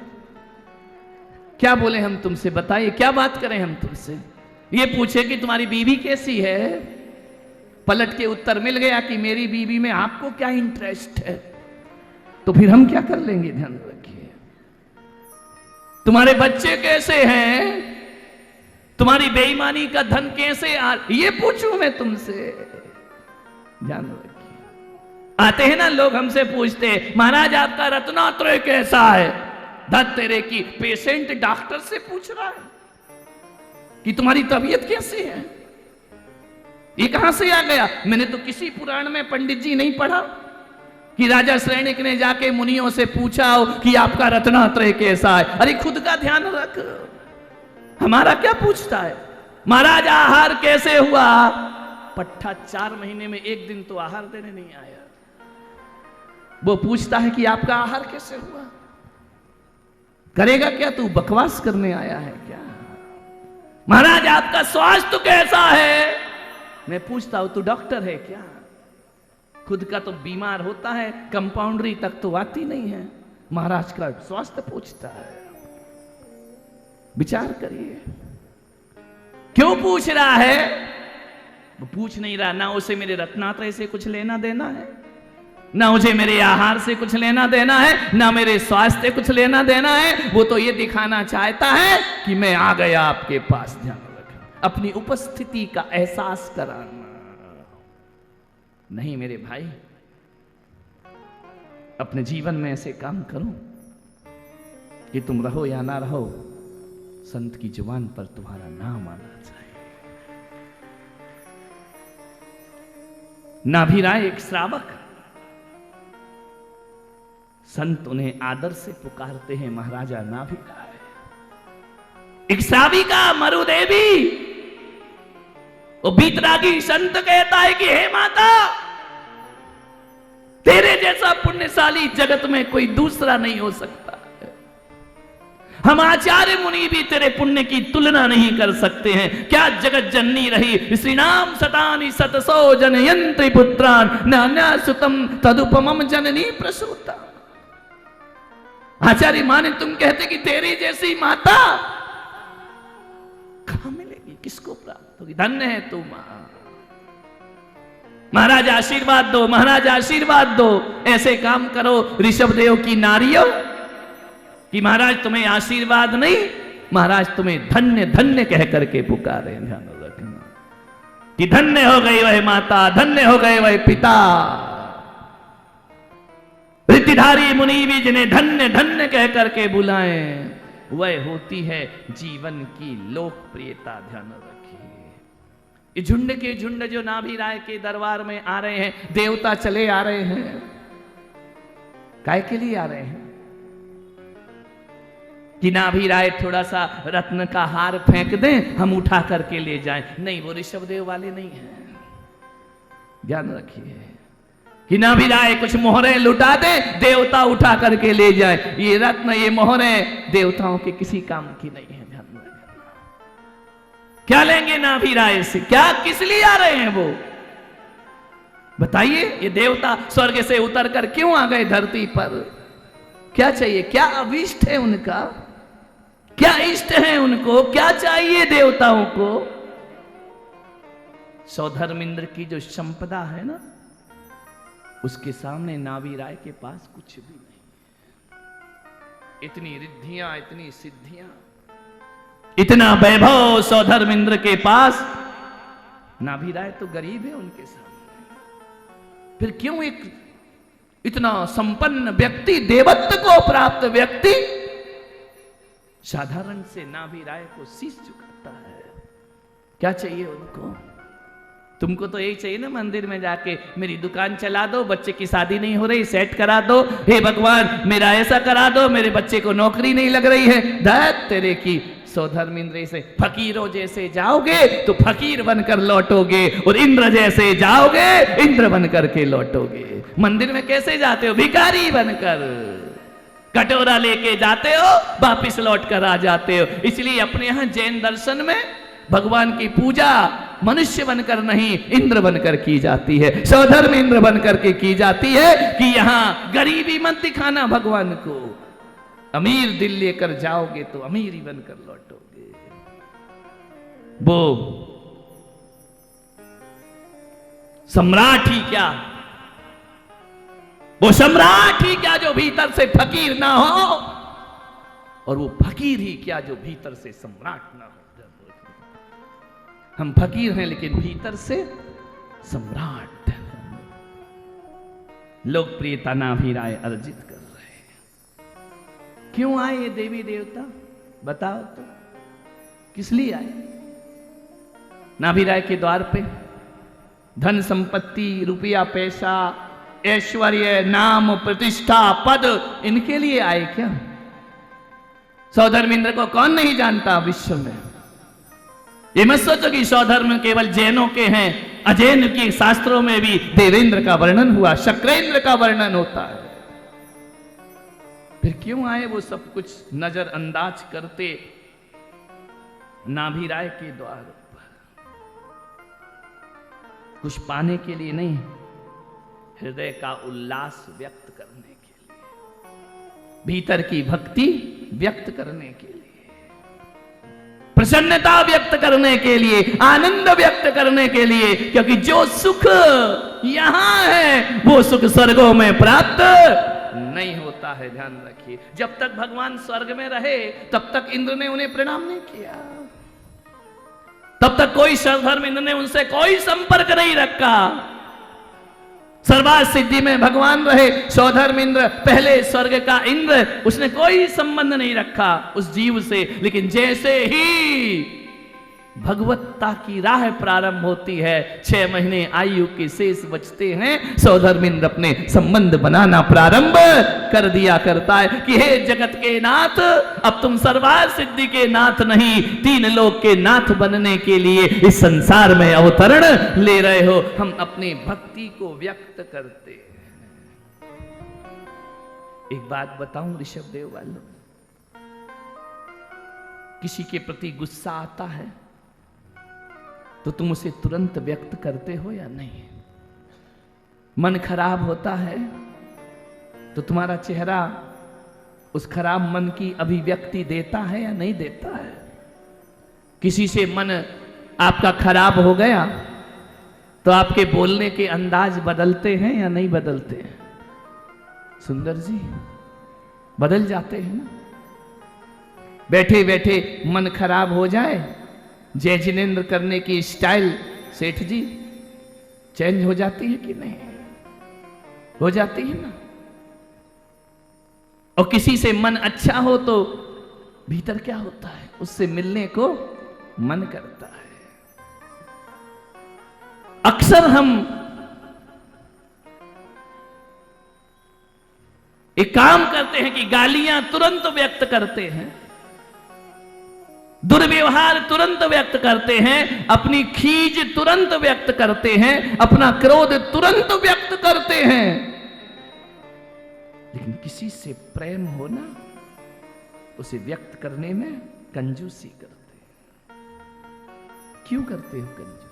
क्या बोले हम तुमसे? बताइए, क्या बात करें हम तुमसे? ये पूछे कि तुम्हारी बीवी कैसी है, पलट के उत्तर मिल गया कि मेरी बीवी में आपको क्या इंटरेस्ट है, तो फिर हम क्या कर लेंगे? ध्यान रखिए, तुम्हारे बच्चे कैसे हैं, तुम्हारी बेईमानी का धन कैसे ये पूछूं मैं तुमसे? ध्यान रखिए, आते हैं ना लोग हमसे पूछते हैं, महाराज आपका रत्नात्रय कैसा है? धत तेरे की, पेशेंट डॉक्टर से पूछ रहा है कि तुम्हारी तबीयत कैसी है। ये कहां से आ गया? मैंने तो किसी पुराण में पंडित जी नहीं पढ़ा, कि राजा श्रेणिक ने जाके मुनियों से पूछा हो कि आपका रत्नात्रय कैसा है। अरे खुद का ध्यान रख, हमारा क्या पूछता है। महाराज आहार कैसे हुआ? पट्टा 4 महीने में 1 दिन तो आहार देने नहीं आया। वो पूछता है कि आपका आहार कैसे हुआ। करेगा क्या तू? बकवास करने आया है क्या? महाराज आपका स्वास्थ्य कैसा है? मैं पूछता हूं तू डॉक्टर है क्या? खुद का तो बीमार होता है, कंपाउंडरी तक तो आती नहीं है, महाराज का स्वास्थ्य पूछता है। विचार करिए क्यों पूछ रहा है। वो पूछ नहीं रहा, ना उसे मेरे रत्नात्रय से कुछ लेना देना है, ना मुझे मेरे आहार से कुछ लेना देना है, ना मेरे स्वास्थ्य से कुछ लेना देना है। वो तो ये दिखाना चाहता है कि मैं आ गया आपके पास, ध्यान रखना, अपनी उपस्थिति का एहसास कराना। नहीं मेरे भाई, अपने जीवन में ऐसे काम करो कि तुम रहो या ना रहो, संत की जुबान पर तुम्हारा नाम आना चाहिए। नाभिराय एक श्रावक, संत उन्हें आदर से पुकारते हैं महाराजा नाभिराय। एक श्राविका मरुदेवी, वो बीतरागी संत कहता है कि हे माता, तेरे जैसा पुण्यशाली जगत में कोई दूसरा नहीं हो सकता। हम आचार्य मुनि भी तेरे पुण्य की तुलना नहीं कर सकते हैं। क्या जगत जननी रही, श्री नाम सतानी सतसो जनयंत्री पुत्रान न सुतम तदुपमम जननी प्रसूता। आचार्य माने तुम कहते कि तेरी जैसी माता कहां मिलेगी, किसको प्राप्त होगी? धन्य है तू मां। महाराज आशीर्वाद दो, महाराज आशीर्वाद दो। ऐसे काम करो ऋषभदेव की नारियों कि महाराज तुम्हें आशीर्वाद नहीं, महाराज तुम्हें धन्य धन्य कह करके पुकारे। ध्यान रखना कि धन्य हो गई वह माता, धन्य हो गए वह पिता। ऋतिधारी मुनि भी जिन्हें धन्य धन्य कह करके बुलाएं, वह होती है जीवन की लोकप्रियता। ध्यान रखिए, ये झुंड के झुंड जो नाभिराय के दरबार में आ रहे हैं, देवता चले आ रहे हैं, काय के लिए आ रहे हैं? कि नाभिराय थोड़ा सा रत्न का हार फेंक दें, हम उठा करके ले जाएं। नहीं, वो ऋषभदेव वाले नहीं हैं। ध्यान रखिए कि नाभिराय कुछ मोहरें लुटा दे, देवता उठा करके ले जाए। ये रत्न, ये मोहरें देवताओं के किसी काम की नहीं है। ध्यान रखना, क्या लेंगे नाभिराय से? क्या किस लिए आ रहे हैं वो? बताइए। ये देवता स्वर्ग से उतर कर क्यों आ गए धरती पर? क्या चाहिए? क्या अभिष्ट है उनका? क्या इष्ट है उनको? क्या चाहिए देवताओं को? सौधर्मिंद्र की जो संपदा है ना, उसके सामने नाभिराय के पास कुछ भी नहीं। इतनी रिद्धियां, इतनी सिद्धियां, इतना वैभव सौधर्मिंद्र के पास, नाभिराय तो गरीब है उनके सामने। फिर क्यों एक इतना संपन्न व्यक्ति, देवत्व को प्राप्त व्यक्ति साधारण से नाभिराय को शीश झुकाता है? क्या चाहिए उनको? तुमको तो यही चाहिए ना, मंदिर में जाके मेरी दुकान चला दो, बच्चे की शादी नहीं हो रही, सेट करा दो, हे भगवान मेरा ऐसा करा दो, मेरे बच्चे को नौकरी नहीं लग रही है। धत तेरे की सौधर्मिंद्र से फकीरों जैसे जाओगे तो फकीर बनकर लौटोगे, और इंद्र जैसे जाओगे इंद्र बनकर के लौटोगे। मंदिर में कैसे जाते हो? भिखारी बनकर, कटोरा लेके जाते हो, वापिस लौट कर आ जाते हो। इसलिए अपने यहां जैन दर्शन में भगवान की पूजा मनुष्य बनकर नहीं, इंद्र बनकर की जाती है, सौधर्म इंद्र बनकर के की जाती है। कि यहां गरीबी मत दिखाना भगवान को, अमीर दिल लेकर जाओगे तो अमीर ही बनकर लौटोगे। वो सम्राट ही क्या, वो सम्राट ही क्या जो भीतर से फकीर ना हो, और वो फकीर ही क्या जो भीतर से सम्राट ना हो। हम फकीर हैं लेकिन भीतर से सम्राट। लोकप्रियता नाभिराय अर्जित कर रहे हैं। क्यों आए ये देवी देवता? बताओ तो, किस लिए आए? नाभिराय के द्वार पे धन संपत्ति, रुपया पैसा, ऐश्वर्य, नाम, प्रतिष्ठा, पद, इनके लिए आए क्या? सौधर्मेंद्र को कौन नहीं जानता विश्व में? ये मत सोचो कि सौधर्म केवल जैनों के हैं। अजैन के शास्त्रों में भी देवेंद्र का वर्णन हुआ, शक्रेंद्र का वर्णन होता है। फिर क्यों आए वो सब कुछ नजरअंदाज करते नाभि राय के द्वार पर? कुछ पाने के लिए नहीं, हृदय का उल्लास व्यक्त करने के लिए, भीतर की भक्ति व्यक्त करने के लिए, प्रसन्नता व्यक्त करने के लिए, आनंद व्यक्त करने के लिए। क्योंकि जो सुख यहां है वो सुख स्वर्गों में प्राप्त नहीं होता है, ध्यान रखिए। जब तक भगवान स्वर्ग में रहे तब तक इंद्र ने उन्हें प्रणाम नहीं किया, तब तक कोई सौधर्मेंद्र ने उनसे कोई संपर्क नहीं रखा। सर्वार्थ सिद्धि में भगवान रहे, सौधर्मेंद्र पहले स्वर्ग का इंद्र, उसने कोई संबंध नहीं रखा उस जीव से। लेकिन जैसे ही भगवत्ता की राह प्रारंभ होती है, 6 महीने आयु के शेष बचते हैं, सौधर्मेंद्र अपने संबंध बनाना प्रारंभ कर दिया करता है कि हे जगत के नाथ, अब तुम सर्वार्थ सिद्धि के नाथ नहीं, 3 लोक के नाथ बनने के लिए इस संसार में अवतरण ले रहे हो। हम अपनी भक्ति को व्यक्त करते हैं। एक बात बताऊं ऋषभदेव वालों, किसी के प्रति गुस्सा आता है तो तुम उसे तुरंत व्यक्त करते हो या नहीं? मन खराब होता है तो तुम्हारा चेहरा उस खराब मन की अभिव्यक्ति देता है या नहीं देता है? किसी से मन आपका खराब हो गया तो आपके बोलने के अंदाज बदलते हैं या नहीं बदलते हैं? सुंदर जी, बदल जाते हैं ना। बैठे बैठे मन खराब हो जाए, जय जिनेंद्र करने की स्टाइल सेठ जी चेंज हो जाती है कि नहीं? हो जाती है ना। और किसी से मन अच्छा हो तो भीतर क्या होता है? उससे मिलने को मन करता है। अक्सर हम एक काम करते हैं कि गालियां तुरंत व्यक्त करते हैं, दुर्व्यवहार तुरंत व्यक्त करते हैं, अपनी खीज तुरंत व्यक्त करते हैं, अपना क्रोध तुरंत व्यक्त करते हैं। लेकिन किसी से प्रेम हो ना, उसे व्यक्त करने में कंजूसी करते हैं। क्यों करते हो कंजूसी?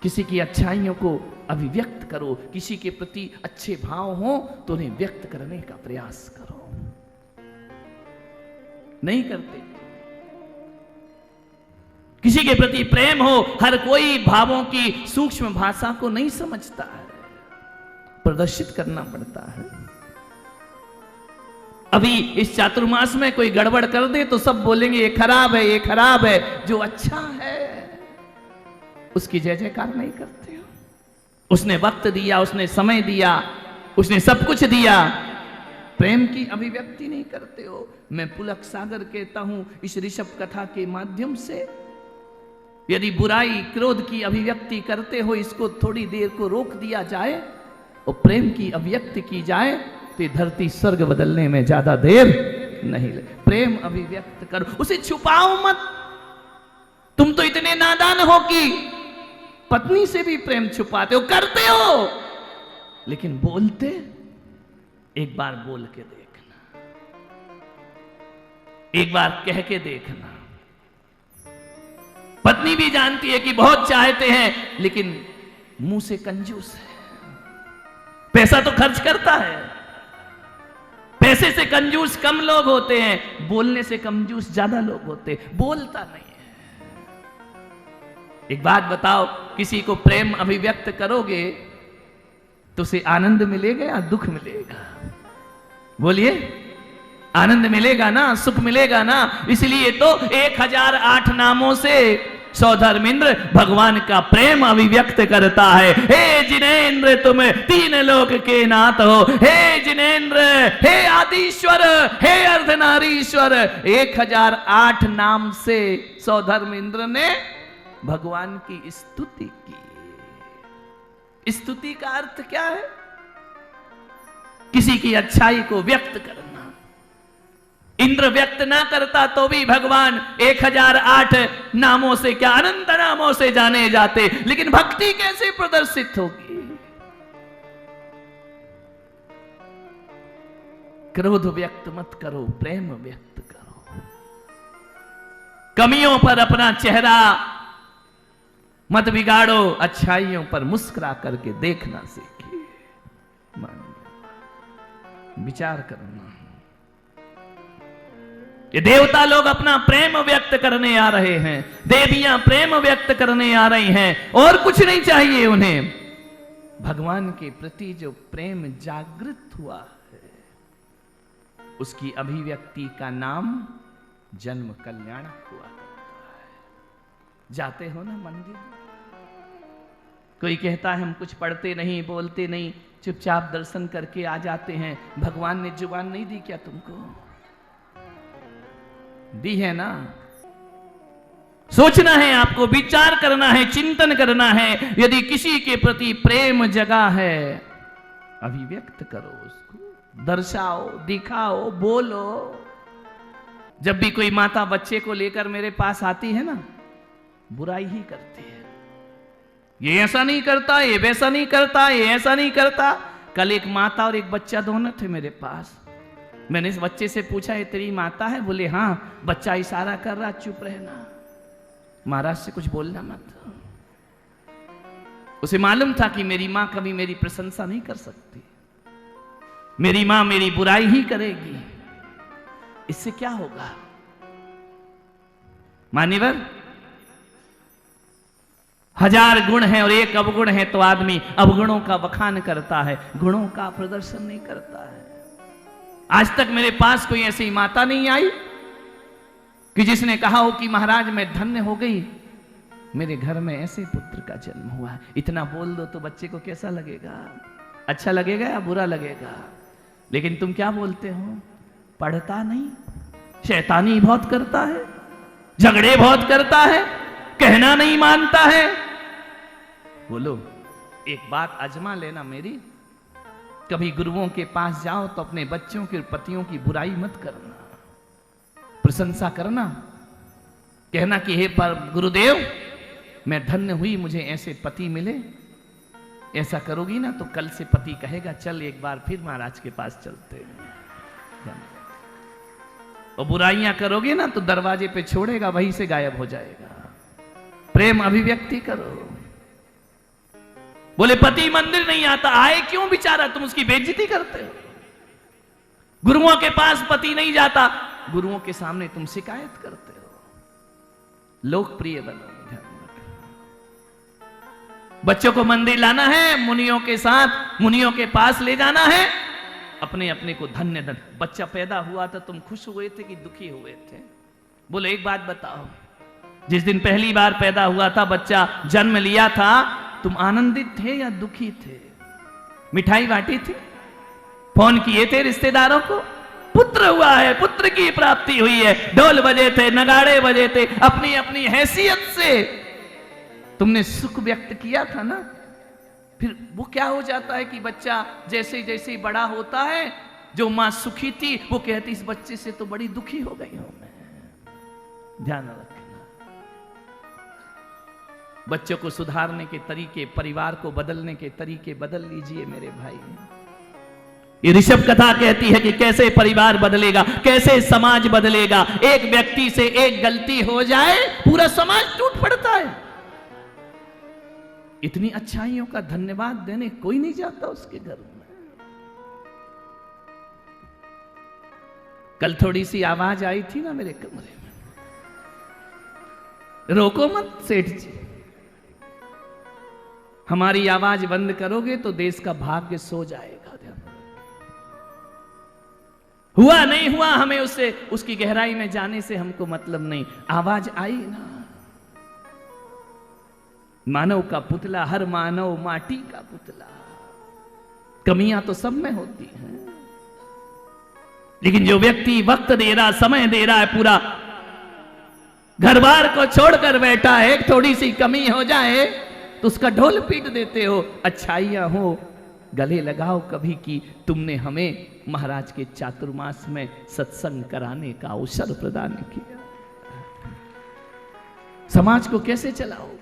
किसी की अच्छाइयों को अभिव्यक्त करो, किसी के प्रति अच्छे भाव हो तो उन्हें व्यक्त करने का प्रयास करो। नहीं करते। किसी के प्रति प्रेम हो, हर कोई भावों की सूक्ष्म भाषा को नहीं समझता है, प्रदर्शित करना पड़ता है। अभी इस चातुर्मास में कोई गड़बड़ कर दे तो सब बोलेंगे ये खराब है, ये खराब है। जो अच्छा है उसकी जय जयकार नहीं करते हो। उसने वक्त दिया, उसने समय दिया, उसने सब कुछ दिया, प्रेम की अभिव्यक्ति नहीं करते हो। मैं पुलक सागर कहता हूं इस ऋषभ कथा के माध्यम से, यदि बुराई क्रोध की अभिव्यक्ति करते हो, इसको थोड़ी देर को रोक दिया जाए और प्रेम की अभिव्यक्ति की जाए तो धरती स्वर्ग बदलने में ज्यादा देर नहीं लगे। प्रेम अभिव्यक्त करो, उसे छुपाओ मत। तुम तो इतने नादान हो कि पत्नी से भी प्रेम छुपाते हो, करते हो, लेकिन बोलते एक बार बोल के देखना, एक बार कह के देखना। पत्नी भी जानती है कि बहुत चाहते हैं लेकिन मुंह से कंजूस है। पैसा तो खर्च करता है, पैसे से कंजूस कम लोग होते हैं, बोलने से कंजूस ज्यादा लोग होते हैं, बोलता नहीं है। एक बात बताओ, किसी को प्रेम अभिव्यक्त करोगे तो उसे आनंद मिलेगा या दुख मिलेगा? बोलिए, आनंद मिलेगा ना, सुख मिलेगा ना। इसलिए तो 1008 नामों से सौधर्मेंद्र भगवान का प्रेम अभिव्यक्त करता है। हे जिनेंद्र, तुम 3 लोक के नाथ हो। हे जिनेंद्र, हे आदिश्वर, हे अर्धनारीश्वर। 1008 नाम से सौधर्मेंद्र ने भगवान की स्तुति की। स्तुति का अर्थ क्या है? किसी की अच्छाई को व्यक्त करना। इंद्र व्यक्त ना करता तो भी भगवान 1008 नामों से क्या अनंत नामों से जाने जाते, लेकिन भक्ति कैसे प्रदर्शित होगी? क्रोध व्यक्त मत करो, प्रेम व्यक्त करो। कमियों पर अपना चेहरा मत बिगाड़ो, अच्छाइयों पर मुस्कुरा करके देखना सीखिए। विचार करना। ये देवता लोग अपना प्रेम व्यक्त करने आ रहे हैं, देवियां प्रेम व्यक्त करने आ रही हैं, और कुछ नहीं चाहिए उन्हें। भगवान के प्रति जो प्रेम जागृत हुआ है, उसकी अभिव्यक्ति का नाम जन्म कल्याणक हुआ है। जाते हो ना मंदिर, कोई कहता है हम कुछ पढ़ते नहीं, बोलते नहीं, चुपचाप दर्शन करके आ जाते हैं। भगवान ने जुबान नहीं दी क्या तुमको? दी है ना। सोचना है आपको, विचार करना है, चिंतन करना है। यदि किसी के प्रति प्रेम जगा है, अभिव्यक्त करो उसको, दर्शाओ, दिखाओ, बोलो। जब भी कोई माता बच्चे को लेकर मेरे पास आती है ना, बुराई ही करती है। ये ऐसा नहीं करता, ये वैसा नहीं करता, ये ऐसा नहीं करता। कल एक माता और एक बच्चा दोनों थे मेरे पास। मैंने इस बच्चे से पूछा, ये तेरी माता है? बोले हाँ। बच्चा इशारा कर रहा, चुप रहना, महाराज से कुछ बोलना मत। उसे मालूम था कि मेरी मां कभी मेरी प्रशंसा नहीं कर सकती, मेरी मां मेरी बुराई ही करेगी। इससे क्या होगा? मान्यवर, 1000 गुण हैं और एक अवगुण है, तो आदमी अवगुणों का बखान करता है, गुणों का प्रदर्शन नहीं करता है। आज तक मेरे पास कोई ऐसी माता नहीं आई कि जिसने कहा हो कि महाराज मैं धन्य हो गई, मेरे घर में ऐसे पुत्र का जन्म हुआ। इतना बोल दो तो बच्चे को कैसा लगेगा? अच्छा लगेगा या बुरा लगेगा? लेकिन तुम क्या बोलते हो? पढ़ता नहीं, शैतानी बहुत करता है, झगड़े बहुत करता है, कहना नहीं मानता है। बोलो, एक बात आजमा लेना मेरी, कभी गुरुओं के पास जाओ तो अपने बच्चों के पतियों की बुराई मत करना, प्रशंसा करना, कहना कि हे पर गुरुदेव मैं धन्य हुई, मुझे ऐसे पति मिले। ऐसा करोगी ना तो कल से पति कहेगा चल एक बार फिर महाराज के पास चलते हैं। और बुराइयां करोगे ना तो दरवाजे पे छोड़ेगा, वहीं से गायब हो जाएगा। प्रेम अभिव्यक्ति करो। बोले पति मंदिर नहीं आता, आए क्यों बेचारा, तुम उसकी बेइज्जती करते हो। गुरुओं के पास पति नहीं जाता, गुरुओं के सामने तुम शिकायत करते हो। लोकप्रिय बनो। बच्चों को मंदिर लाना है, मुनियों के साथ, मुनियों के पास ले जाना है, अपने अपने को धन्य धन्य। बच्चा पैदा हुआ था, तुम खुश हुए थे कि दुखी हुए थे? बोले एक बात बताओ, जिस दिन पहली बार पैदा हुआ था, बच्चा जन्म लिया था, तुम आनंदित थे या दुखी थे? मिठाई बांटी थी, फोन किए थे रिश्तेदारों को, पुत्र हुआ है, पुत्र की प्राप्ति हुई है, ढोल बजे थे, नगाड़े बजे थे, अपनी अपनी हैसियत से तुमने सुख व्यक्त किया था ना। फिर वो क्या हो जाता है कि बच्चा जैसे जैसे बड़ा होता है, जो मां सुखी थी वो कहती इस बच्चे से तो बड़ी दुखी हो गई हूं मैं। ध्यान रखना, बच्चों को सुधारने के तरीके, परिवार को बदलने के तरीके बदल लीजिए मेरे भाई। ये ऋषभ कथा कहती है कि कैसे परिवार बदलेगा, कैसे समाज बदलेगा। एक व्यक्ति से एक गलती हो जाए, पूरा समाज टूट पड़ता है। इतनी अच्छाइयों का धन्यवाद देने कोई नहीं जाता उसके घर में। कल थोड़ी सी आवाज आई थी ना मेरे कमरे में, रोको मत सेठ जी, हमारी आवाज बंद करोगे तो देश का भाग्य सो जाएगा। हुआ नहीं हुआ हमें उससे, उसकी गहराई में जाने से हमको मतलब नहीं। आवाज आई ना, मानव का पुतला, हर मानव माटी का पुतला। कमियां तो सब में होती हैं, लेकिन जो व्यक्ति वक्त दे रहा, समय दे रहा है, पूरा घर बार को छोड़कर बैठा है, एक थोड़ी सी कमी हो जाए तो उसका ढोल पीट देते हो। अच्छाइयां हो गले लगाओ कभी की तुमने हमें महाराज के चातुर्मास में सत्संग कराने का अवसर प्रदान किया। समाज को कैसे चलाओगे?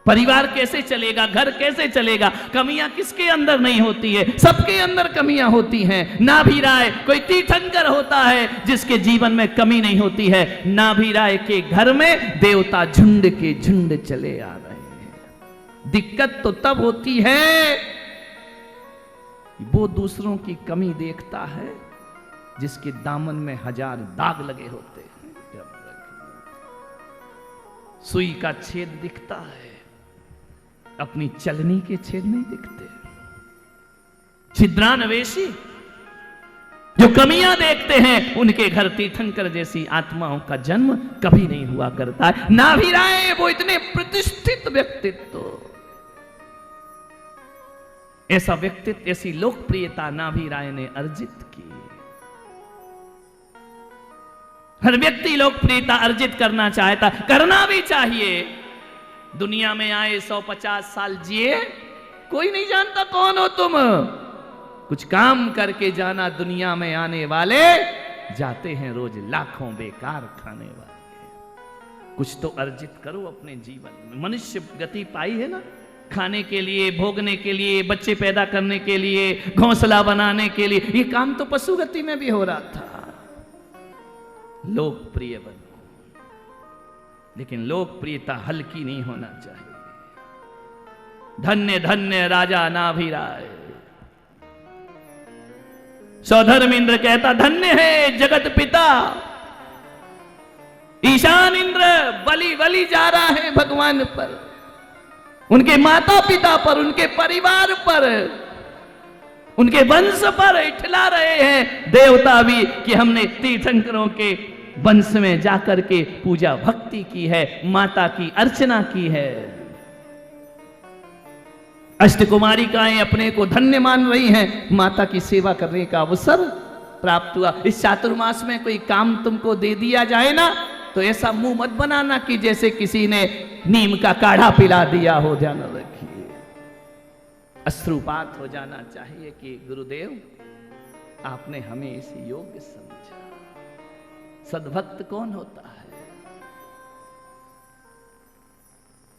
परिवार कैसे चलेगा? घर कैसे चलेगा? कमियां किसके अंदर नहीं होती है? सबके अंदर कमियां होती हैं। नाभिराय कोई तीर्थंकर होता है जिसके जीवन में कमी नहीं होती है। नाभिराय के घर में देवता झुंड के झुंड चले आ रहे हैं। दिक्कत तो तब होती है वो दूसरों की कमी देखता है जिसके दामन में 1000 दाग लगे होते हैं। सुई का छेद दिखता है, अपनी चलनी के छेद नहीं दिखते। छिद्रान्वेषी जो कमियां देखते हैं उनके घर तीर्थंकर जैसी आत्माओं का जन्म कभी नहीं हुआ करता है। नाभिराय वो इतने प्रतिष्ठित व्यक्तित्व, ऐसा व्यक्तित्व, ऐसी लोकप्रियता नाभिराय ने अर्जित की। हर व्यक्ति लोकप्रियता अर्जित करना चाहता, करना भी चाहिए। दुनिया में आए 150 साल जिए, कोई नहीं जानता कौन हो तुम। कुछ काम करके जाना, दुनिया में आने वाले जाते हैं रोज लाखों बेकार खाने वाले। कुछ तो अर्जित करो अपने जीवन में। मनुष्य गति पाई है ना, खाने के लिए, भोगने के लिए, बच्चे पैदा करने के लिए, घोंसला बनाने के लिए। ये काम तो पशु गति में भी हो रहा था। लोकप्रिय बनो, लेकिन लोकप्रियता हल्की नहीं होना चाहिए। धन्य धन्य राजा नाभिराय। सौधर्म इंद्र कहता धन्य है जगत पिता। ईशान इंद्र बलि बलि जा रहा है भगवान पर, उनके माता पिता पर, उनके परिवार पर, उनके वंश पर इठला रहे हैं देवता भी कि हमने तीर्थंकरों के वंश में जाकर के पूजा भक्ति की है, माता की अर्चना की है। अष्टकुमारिकाएं अपने को धन्य मान रही हैं, माता की सेवा करने का अवसर प्राप्त हुआ। इस चातुर्मास में कोई काम तुमको दे दिया जाए ना, तो ऐसा मुंह मत बनाना कि जैसे किसी ने नीम का काढ़ा पिला दिया हो। ध्यान रखिए, अश्रुपात हो जाना चाहिए कि गुरुदेव आपने हमें इस योग्य समझा। सद्भक्त कौन होता है?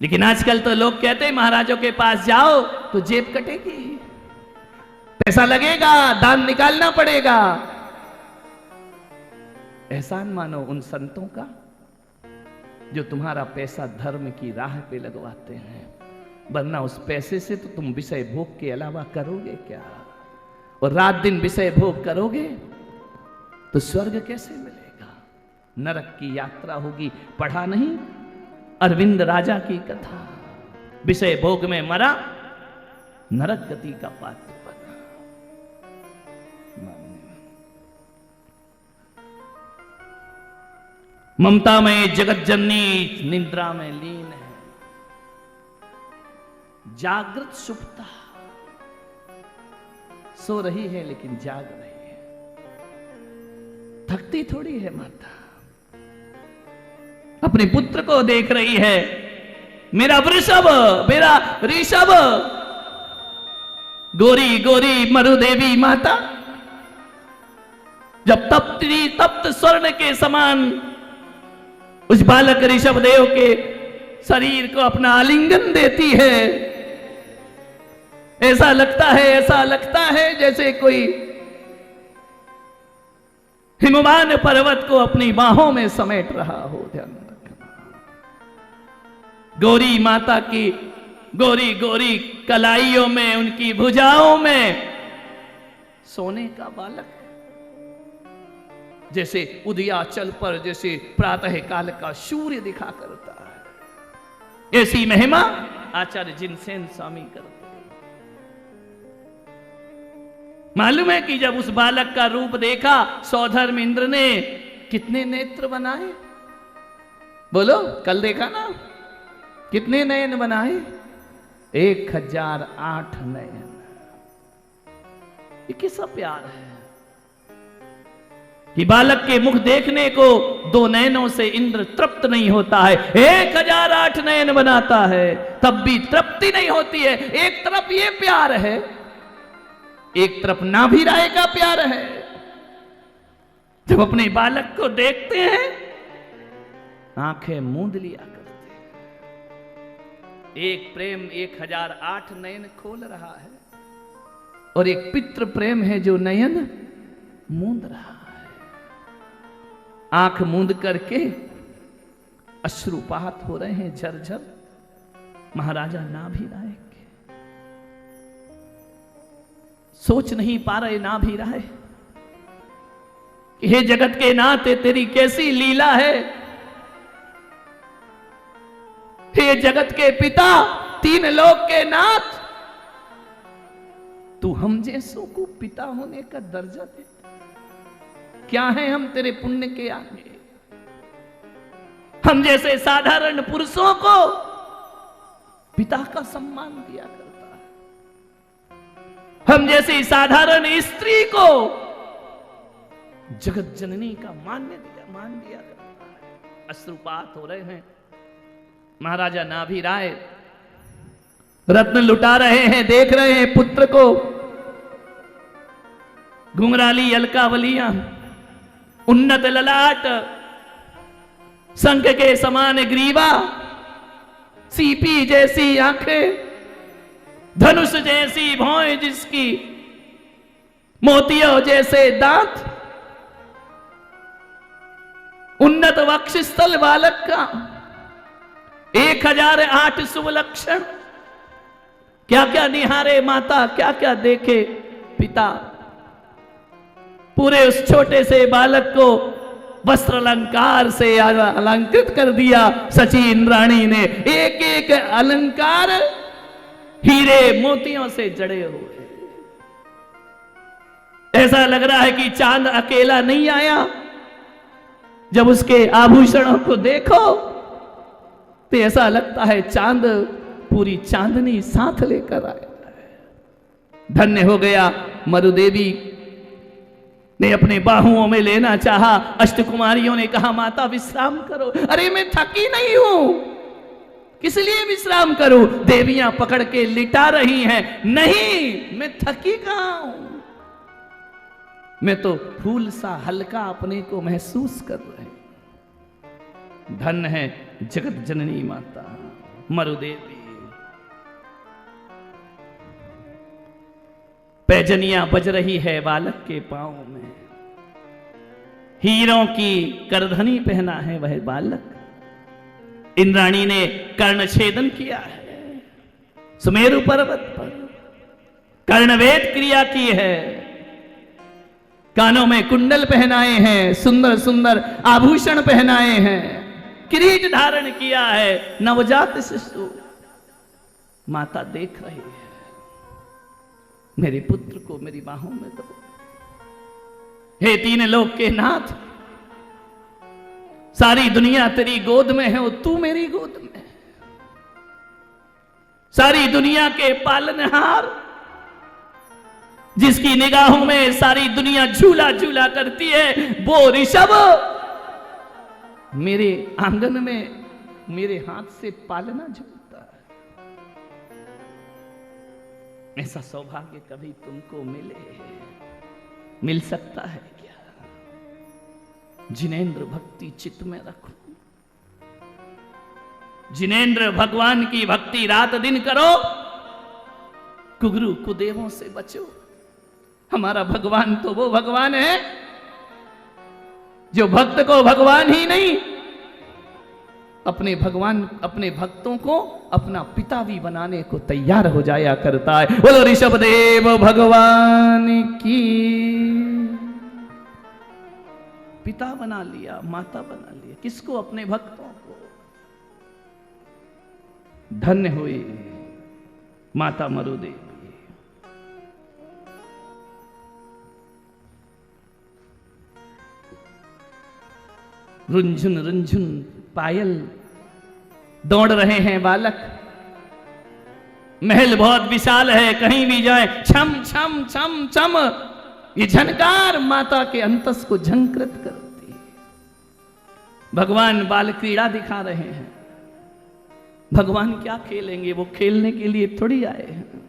लेकिन आजकल तो लोग कहते हैं महाराजों के पास जाओ तो जेब कटेगी, पैसा लगेगा, दान निकालना पड़ेगा। एहसान मानो उन संतों का जो तुम्हारा पैसा धर्म की राह पे लगवाते हैं, वरना उस पैसे से तो तुम विषय भोग के अलावा करोगे क्या? और रात दिन विषय भोग करोगे तो स्वर्ग कैसे मिलेगा? नरक की यात्रा होगी। पढ़ा नहीं अरविंद राजा की कथा? विषय भोग में मरा, नरक गति का पात्र बना। ममता में जगत जननी निद्रा में लीन है, जागृत सुप्ता, सो रही है लेकिन जाग रही है। थकती थोड़ी है माता, अपने पुत्र को देख रही है। मेरा वृषभ, मेरा ऋषभ, गोरी गोरी मरुदेवी माता जब तप्त स्वर्ण के समान उस बालक ऋषभ देव के शरीर को अपना आलिंगन देती है, ऐसा लगता है जैसे कोई हिमवान पर्वत को अपनी बाहों में समेट रहा हो। ध्यान रखना, गौरी माता की गोरी गोरी कलाइयों में, उनकी भुजाओं में सोने का बालक, जैसे उदयाचल पर जैसे प्रातः काल का सूर्य दिखा करता है, ऐसी महिमा आचार्य जिनसेन स्वामी करते। मालूम है कि जब उस बालक का रूप देखा सौधर्म इंद्र ने कितने नेत्र बनाए? बोलो, कल देखा ना, कितने नयन बनाए? 1008 नयन। ये किसका प्यार है? कि बालक के मुख देखने को 2 नयनों से इंद्र तृप्त नहीं होता है, 1008 नयन बनाता है तब भी तृप्ति नहीं होती है। एक तरफ ये प्यार है, एक तरफ नाभि राय का प्यार है। जब अपने बालक को देखते हैं आंखें मूंद लिया करते हैं। एक प्रेम 1008 नयन खोल रहा है और एक पितृ प्रेम है जो नयन मूंद रहा है। आंख मूंद करके अश्रुपात हो रहे हैं झरझर महाराजा नाभि राय के। सोच नहीं पा रहे नाभि राय कि हे जगत के नाथ तेरी कैसी लीला है। हे जगत के पिता, 3 लोक के नाथ, तू हम जैसों को पिता होने का दर्जा देता। क्या है हम तेरे पुण्य के आगे? हम जैसे साधारण पुरुषों को पिता का सम्मान दिया करता है। हम जैसी साधारण स्त्री को जगत जननी का मान दिया करता है। अश्रुपात हो रहे हैं। महाराजा नाभि राय रत्न लुटा रहे हैं, देख रहे हैं पुत्र को। घुंघराली अलकावलियां, उन्नत ललाट, शंख के समान ग्रीवा, सीपी जैसी आंखें, धनुष जैसी भौं जिसकी, मोतियों जैसे दांत, उन्नत वक्षस्थल बालक का, 1008 शुभ लक्षण। क्या क्या निहारे माता, क्या क्या देखे पिता। पूरे उस छोटे से बालक को वस्त्र अलंकार से अलंकृत कर दिया सची इंद्राणी ने। एक एक अलंकार हीरे मोतियों से जड़े हुए। ऐसा लग रहा है कि चांद अकेला नहीं आया। जब उसके आभूषणों को देखो तो ऐसा लगता है चांद, पूरी चांदनी साथ लेकर आया है। धन्य हो गया। मरुदेवी ने अपने बाहुओं में लेना चाहा। अष्टकुमारियों ने कहा माता विश्राम करो। अरे मैं थकी नहीं हूं, किस लिए विश्राम करूं? देवियां पकड़ के लिटा रही हैं। नहीं, मैं थकी कहां हूं, मैं तो फूल सा हल्का अपने को महसूस कर रही। धन है जगत जननी माता मरुदेवी। पैजनियां बज रही है बालक के पांव में। हीरों की करधनी पहना है वह बालक। इंद्राणी ने कर्ण छेदन किया है सुमेरु पर्वत पर, कर्णवेद क्रिया की है। कानों में कुंडल पहनाए हैं, सुंदर सुंदर आभूषण पहनाए हैं, किरीट धारण किया है। नवजात शिशु माता देख रही है, मेरे पुत्र को मेरी बाहों में दो। हे 3 लोक के नाथ, सारी दुनिया तेरी गोद में है और तू मेरी गोद में। सारी दुनिया के पालनहार, जिसकी निगाहों में सारी दुनिया झूला झूला करती है, वो ऋषभ मेरे आंगन में मेरे हाथ से पालना झूलता है। ऐसा सौभाग्य कभी तुमको मिल सकता है क्या? जिनेंद्र भक्ति चित्त में रखो। जिनेंद्र भगवान की भक्ति रात दिन करो। कुगुरु कुदेवों से बचो। हमारा भगवान तो वो भगवान है जो भक्त को भगवान ही नहीं, अपने भक्तों को अपना पिता भी बनाने को तैयार हो जाया करता है। बोलो ऋषभ देव भगवान की। पिता बना लिया, माता बना लिया, किसको? अपने भक्तों को। धन्य हुई माता मरुदेवी। रुंझुन रुंझुन पायल दौड़ रहे हैं बालक। महल बहुत विशाल है, कहीं भी जाए छम छम छम छम ये झनकार माता के अंतस को झंकृत करती है। भगवान बाल क्रीड़ा दिखा रहे हैं। भगवान क्या खेलेंगे, वो खेलने के लिए थोड़ी आए हैं।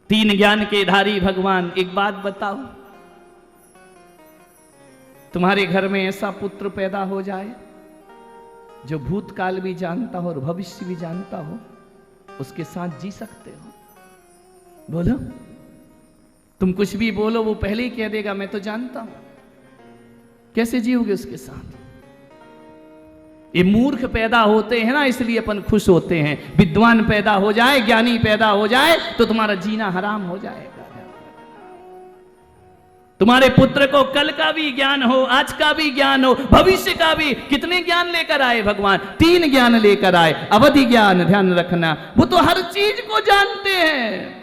तीन ज्ञान के धारी भगवान, एक बात बताओ, तुम्हारे घर में ऐसा पुत्र पैदा हो जाए जो भूतकाल भी जानता हो और भविष्य भी जानता हो, उसके साथ जी सकते हो? बोलो, तुम कुछ भी बोलो, वो पहले ही कह देगा मैं तो जानता हूं। कैसे जियोगे उसके साथ? ये मूर्ख पैदा होते हैं ना, इसलिए अपन खुश होते हैं। विद्वान पैदा हो जाए, ज्ञानी पैदा हो जाए तो तुम्हारा जीना हराम हो जाएगा। तुम्हारे पुत्र को कल का भी ज्ञान हो, आज का भी ज्ञान हो, भविष्य का भी। कितने ज्ञान लेकर आए भगवान? तीन ज्ञान लेकर आए। अवधि ज्ञान, ध्यान रखना, वो तो हर चीज को जानते हैं।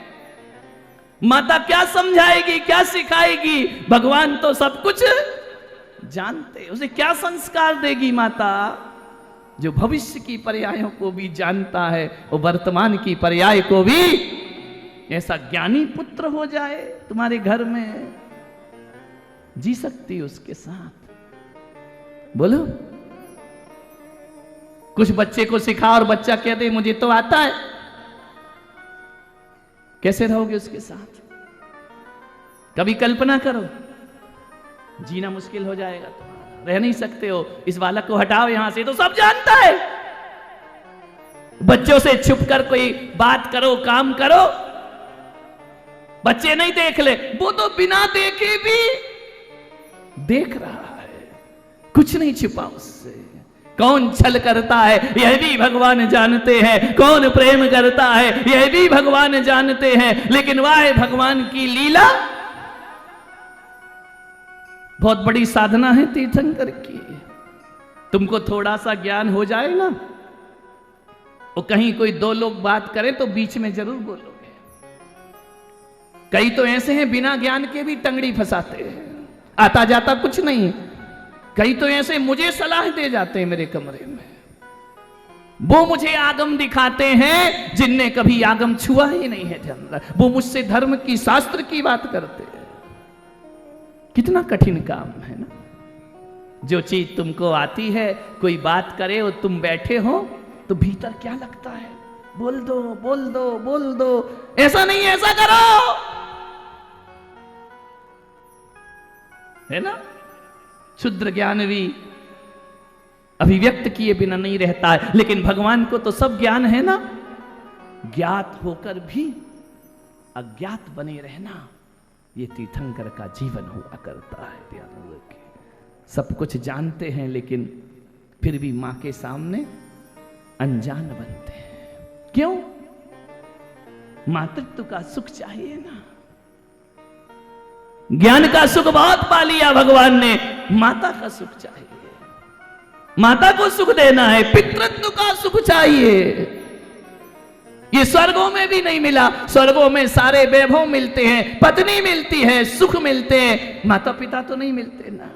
माता क्या समझाएगी, क्या सिखाएगी? भगवान तो सब कुछ जानते। उसे क्या संस्कार देगी माता? जो भविष्य की पर्यायों को भी जानता है, वो वर्तमान की पर्याय को भी। ऐसा ज्ञानी पुत्र हो जाए तुम्हारे घर में, जी सकती उसके साथ? बोलो, कुछ बच्चे को सिखा और बच्चा कह दे मुझे तो आता है, कैसे रहोगे उसके साथ? कभी कल्पना करो, जीना मुश्किल हो जाएगा, तुम्हारा रह नहीं सकते हो। इस बालक को हटाओ यहां से, तो सब जानता है। बच्चों से छुप कर कोई बात करो, काम करो, बच्चे नहीं देख ले, वो तो बिना देखे भी देख रहा है, कुछ नहीं छिपा उससे। कौन छल करता है यह भी भगवान जानते हैं, कौन प्रेम करता है यह भी भगवान जानते हैं। लेकिन वह भगवान की लीला बहुत बड़ी साधना है तीर्थंकर की। तुमको थोड़ा सा ज्ञान हो जाए ना, वो कहीं कोई दो लोग बात करें तो बीच में जरूर बोलोगे। कई तो ऐसे हैं बिना ज्ञान के भी टंगड़ी फंसाते हैं, आता जाता कुछ नहीं। कई तो ऐसे मुझे सलाह दे जाते हैं मेरे कमरे में, वो मुझे आगम दिखाते हैं जिनने कभी आगम छुआ ही नहीं है ध्यान। वो मुझसे धर्म की, शास्त्र की बात करते हैं। कितना कठिन काम है ना। जो चीज तुमको आती है, कोई बात करे और तुम बैठे हो तो भीतर क्या लगता है, बोल दो बोल दो बोल दो, ऐसा नहीं ऐसा करो, है ना। क्षुद्र ज्ञान भी अभिव्यक्त किए बिना नहीं रहता है, लेकिन भगवान को तो सब ज्ञान है ना। ज्ञात होकर भी अज्ञात बने रहना, ये तीर्थंकर का जीवन हुआ करता है। ध्यान रखें, सब कुछ जानते हैं लेकिन फिर भी मां के सामने अनजान बनते हैं। क्यों? मातृत्व का सुख चाहिए ना। ज्ञान का सुख बहुत पा लिया भगवान ने, माता का सुख चाहिए, माता को सुख देना है। पितृत्व का सुख चाहिए, ये स्वर्गों में भी नहीं मिला। स्वर्गों में सारे वैभव मिलते हैं, पत्नी मिलती है, सुख मिलते हैं, माता पिता तो नहीं मिलते ना।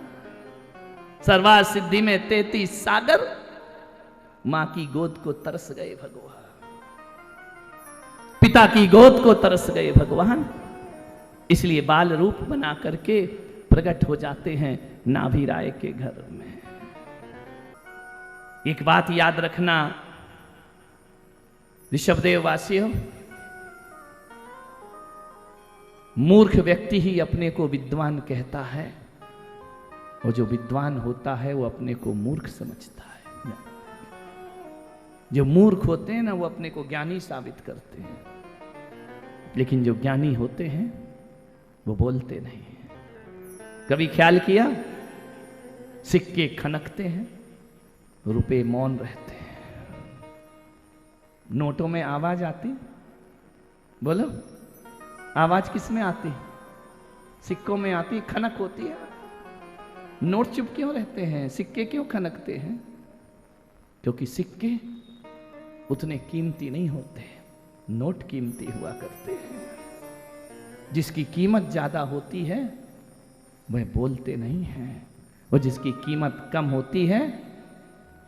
सर्वा सिद्धि में 33 सागर, मां की गोद को तरस गए भगवान, पिता की गोद को तरस गए भगवान। इसलिए बाल रूप बना करके प्रकट हो जाते हैं नाभि राय के घर में। एक बात याद रखना ऋषभदेव वासियों, मूर्ख व्यक्ति ही अपने को विद्वान कहता है, और जो विद्वान होता है वो अपने को मूर्ख समझता है। जो मूर्ख होते हैं ना, वो अपने को ज्ञानी साबित करते हैं, लेकिन जो ज्ञानी होते हैं वो बोलते नहीं। कभी ख्याल किया, सिक्के खनकते हैं, रुपए मौन रहते हैं। नोटों में आवाज आती, बोलो आवाज किस में आती? सिक्कों में आती, खनक होती है। नोट चुप क्यों रहते हैं, सिक्के क्यों खनकते हैं? क्योंकि सिक्के उतने कीमती नहीं होते, नोट कीमती हुआ करते हैं। जिसकी कीमत ज्यादा होती है वह बोलते नहीं है, और जिसकी कीमत कम होती है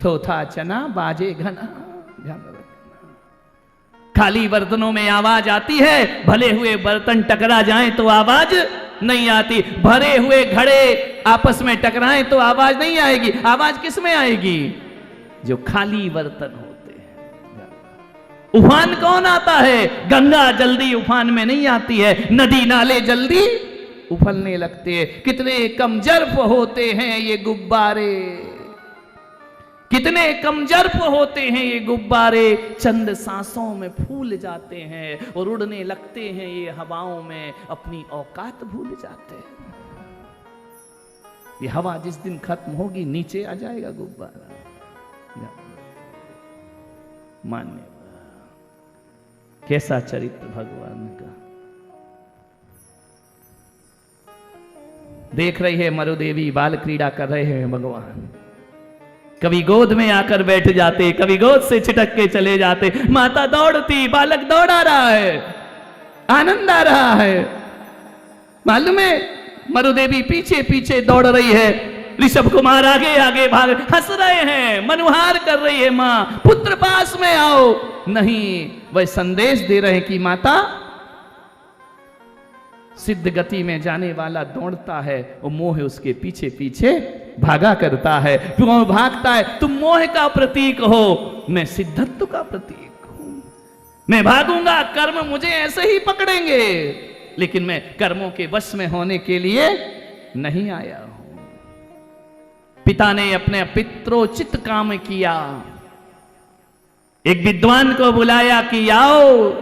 थोथा चना बाजे घना। ध्यान रखना, खाली बर्तनों में आवाज आती है, भले हुए बर्तन टकरा जाएं तो आवाज नहीं आती। भरे हुए घड़े आपस में टकराएं तो आवाज नहीं आएगी। आवाज किस में आएगी? जो खाली बर्तन होते हैं। उफान कौन आता है? गंगा जल्दी उफान में नहीं आती है, नदी नाले जल्दी उफलने लगते हैं। कितने कमजर्फ होते हैं ये गुब्बारे, कितने कमजर्फ होते हैं ये गुब्बारे, चंद सांसों में फूल जाते हैं और उड़ने लगते हैं ये हवाओं में, अपनी औकात भूल जाते हैं। ये हवा जिस दिन खत्म होगी नीचे आ जाएगा गुब्बारा। मान्य कैसा चरित्र भगवान का। देख रही है मरुदेवी, बाल क्रीड़ा कर रहे हैं भगवान। कभी गोद में आकर बैठ जाते, कभी गोद से छिटक के चले जाते। माता दौड़ती, बालक दौड़ा रहा है, आनंद आ रहा है। मालूम है मरुदेवी पीछे पीछे दौड़ रही है, ऋषभ कुमार आगे आगे भाग, हंस रहे हैं, मनुहार कर रही है मां, पुत्र पास में आओ। नहीं, वह संदेश दे रहे हैं कि माता, सिद्ध गति में जाने वाला दौड़ता है और मोह उसके पीछे पीछे भागा करता है। क्यों भागता है? तुम मोह का प्रतीक हो, मैं सिद्धत्व का प्रतीक हूं। मैं भागूंगा, कर्म मुझे ऐसे ही पकड़ेंगे, लेकिन मैं कर्मों के वश में होने के लिए नहीं आया हूं। पिता ने अपने पित्रोचित काम किया। एक विद्वान को बुलाया कि आओ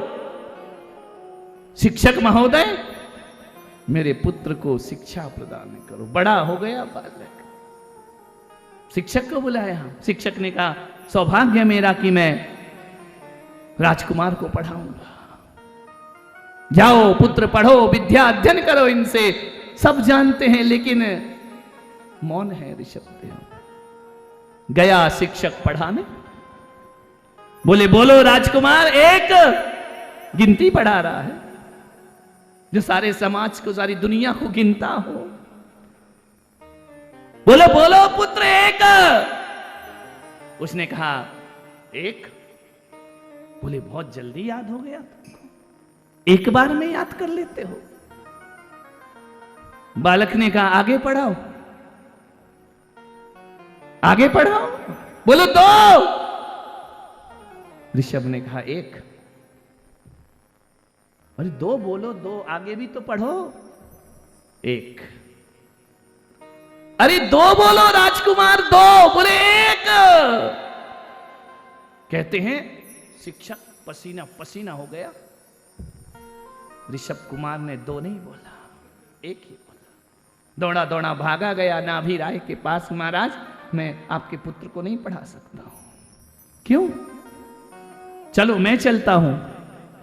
शिक्षक महोदय, मेरे पुत्र को शिक्षा प्रदान करो। बड़ा हो गया बालक, शिक्षक को बुलाया। शिक्षक ने कहा, सौभाग्य मेरा कि मैं राजकुमार को पढ़ाऊंगा। जाओ पुत्र, पढ़ो, विद्या अध्ययन करो इनसे। सब जानते हैं लेकिन मौन है ऋषभदेव। गया शिक्षक पढ़ाने, बोले बोलो राजकुमार। एक गिनती पढ़ा रहा है जो सारे समाज को, सारी दुनिया को गिनता हो। बोलो बोलो पुत्र एक। उसने कहा एक। बोले बहुत जल्दी याद हो गया तुमको, एक बार में याद कर लेते हो। बालक ने कहा आगे पढ़ाओ, आगे पढ़ाओ। बोलो दो। ऋषभ ने कहा एक। अरे दो बोलो, दो आगे भी तो पढ़ो। एक। अरे दो बोलो राजकुमार, दो। बोले एक। कहते हैं शिक्षक पसीना पसीना हो गया। ऋषभ कुमार ने दो नहीं बोला, एक ही बोला। दौड़ा दौड़ा भागा गया नाभि राय के पास। महाराज, मैं आपके पुत्र को नहीं पढ़ा सकता हूं। क्यों? चलो मैं चलता हूं।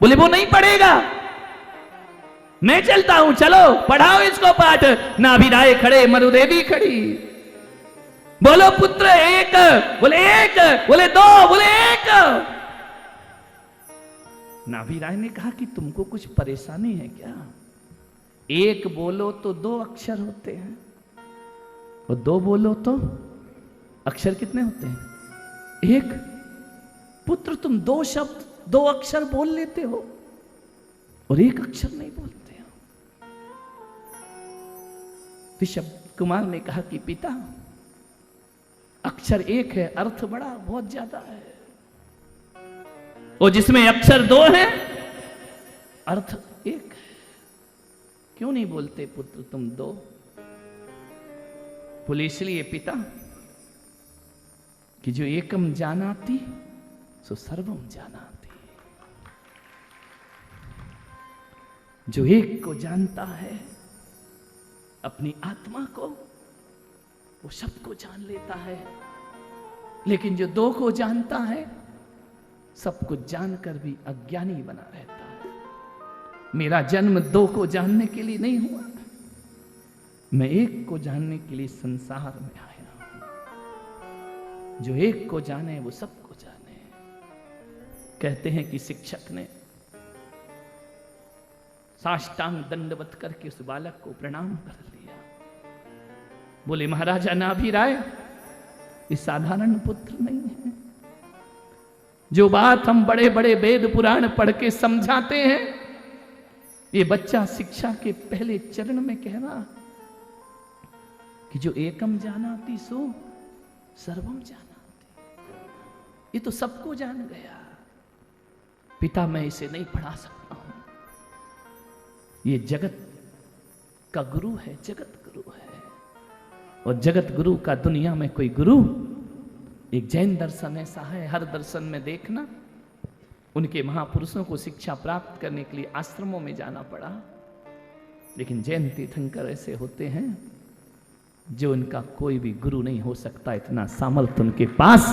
बोले वो नहीं पढ़ेगा, मैं चलता हूं, चलो पढ़ाओ इसको पाठ। नाभि राय खड़े, मरुदेवी खड़ी। बोलो पुत्र एक। बोले एक। बोले दो। बोले एक। नाभि राय ने कहा कि तुमको कुछ परेशानी है क्या? एक बोलो तो दो अक्षर होते हैं, और दो बोलो तो अक्षर कितने होते हैं? एक। पुत्र तुम दो शब्द, दो अक्षर बोल लेते हो और एक अक्षर नहीं बोलते हो। ऋषभ कुमार ने कहा कि पिता, अक्षर एक है, अर्थ बड़ा बहुत ज्यादा है, और जिसमें अक्षर दो है अर्थ एक है। क्यों नहीं बोलते पुत्र तुम दो? बोले इसलिए पिता कि जो एकम जानाति सो सर्वम जानाति। जो एक को जानता है, अपनी आत्मा को, वो सबको जान लेता है। लेकिन जो दो को जानता है, सब कुछ जानकर भी अज्ञानी बना रहता है। मेरा जन्म दो को जानने के लिए नहीं हुआ, मैं एक को जानने के लिए संसार में आया हूं। जो एक को जाने वो सबको जाने। कहते हैं कि शिक्षक ने साष्टांग दंडवत करके उस बालक को प्रणाम कर लिया। बोले महाराजा नाभि राय, ये साधारण पुत्र नहीं है। जो बात हम बड़े बड़े वेद पुराण पढ़ के समझाते हैं, ये बच्चा शिक्षा के पहले चरण में कह रहा कि जो एकम जानाति सो सर्वम जानाति। ये तो सबको जान गया, पिता मैं इसे नहीं पढ़ा सकता हूं। ये जगत का गुरु है, जगत गुरु है। और जगत गुरु का दुनिया में कोई गुरु, एक जैन दर्शन ऐसा है, हर दर्शन में देखना उनके महापुरुषों को शिक्षा प्राप्त करने के लिए आश्रमों में जाना पड़ा। लेकिन जैन तीर्थंकर ऐसे होते हैं जो उनका कोई भी गुरु नहीं हो सकता, इतना सामर्थ्य उनके पास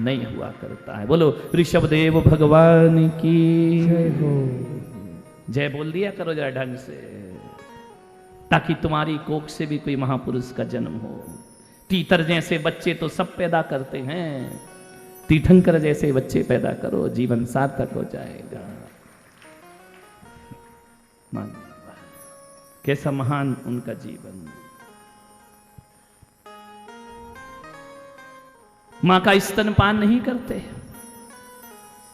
नहीं हुआ करता है। बोलो ऋषभदेव भगवान की जय हो। जय बोल दिया करो जरा ढंग से, ताकि तुम्हारी कोख से भी कोई महापुरुष का जन्म हो। तीतर जैसे बच्चे तो सब पैदा करते हैं, तीर्थंकर जैसे बच्चे पैदा करो, जीवन सार्थक हो जाएगा। कैसा महान उनका जीवन। मां का स्तनपान नहीं करते,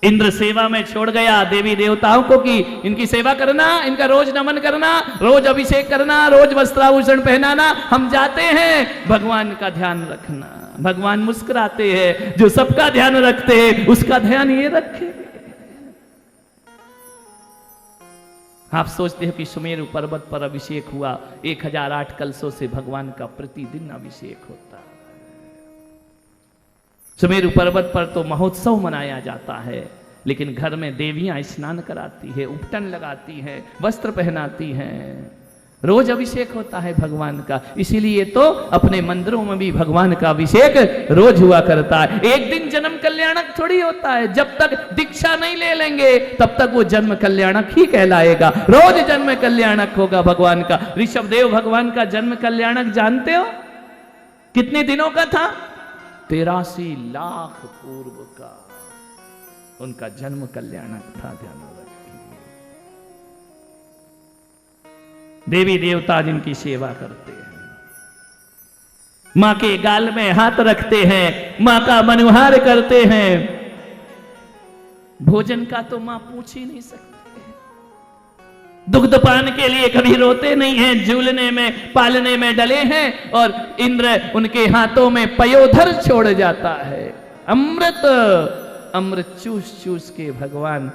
इंद्र सेवा में छोड़ गया देवी देवताओं को कि इनकी सेवा करना, इनका रोज नमन करना, रोज अभिषेक करना, रोज वस्त्राभूषण पहनाना, हम जाते हैं, भगवान का ध्यान रखना। भगवान मुस्कुराते हैं, जो सबका ध्यान रखते हैं उसका ध्यान ये रखे। आप सोचते हो कि सुमेरु पर्वत पर अभिषेक हुआ, 1008 कलशों से भगवान का प्रतिदिन अभिषेक होता है। सुमेरु पर्वत पर तो महोत्सव मनाया जाता है, लेकिन घर में देवियां स्नान कराती है, उपटन लगाती है, वस्त्र पहनाती हैं, रोज अभिषेक होता है भगवान का। इसीलिए तो अपने मंदिरों में भी भगवान का अभिषेक रोज हुआ करता है। एक दिन जन्म कल्याणक थोड़ी होता है, जब तक दीक्षा नहीं ले लेंगे तब तक वो जन्म कल्याणक ही कहलाएगा। रोज जन्म कल्याणक होगा भगवान का। ऋषभदेव भगवान का जन्म कल्याणक जानते हो कितने दिनों का था? 83 लाख पूर्व का उनका जन्म कल्याणक था। ध्यान रखिए, देवी देवता जिनकी सेवा करते हैं, मां के गाल में हाथ रखते हैं, मां का मनोहार करते हैं। भोजन का तो मां पूछ ही नहीं सकती, दुग्धपान के लिए कभी रोते नहीं हैं, झूलने में पालने में डले हैं। और इंद्र उनके हाथों में पयोधर छोड़ जाता है, अमृत चूस चूस के भगवान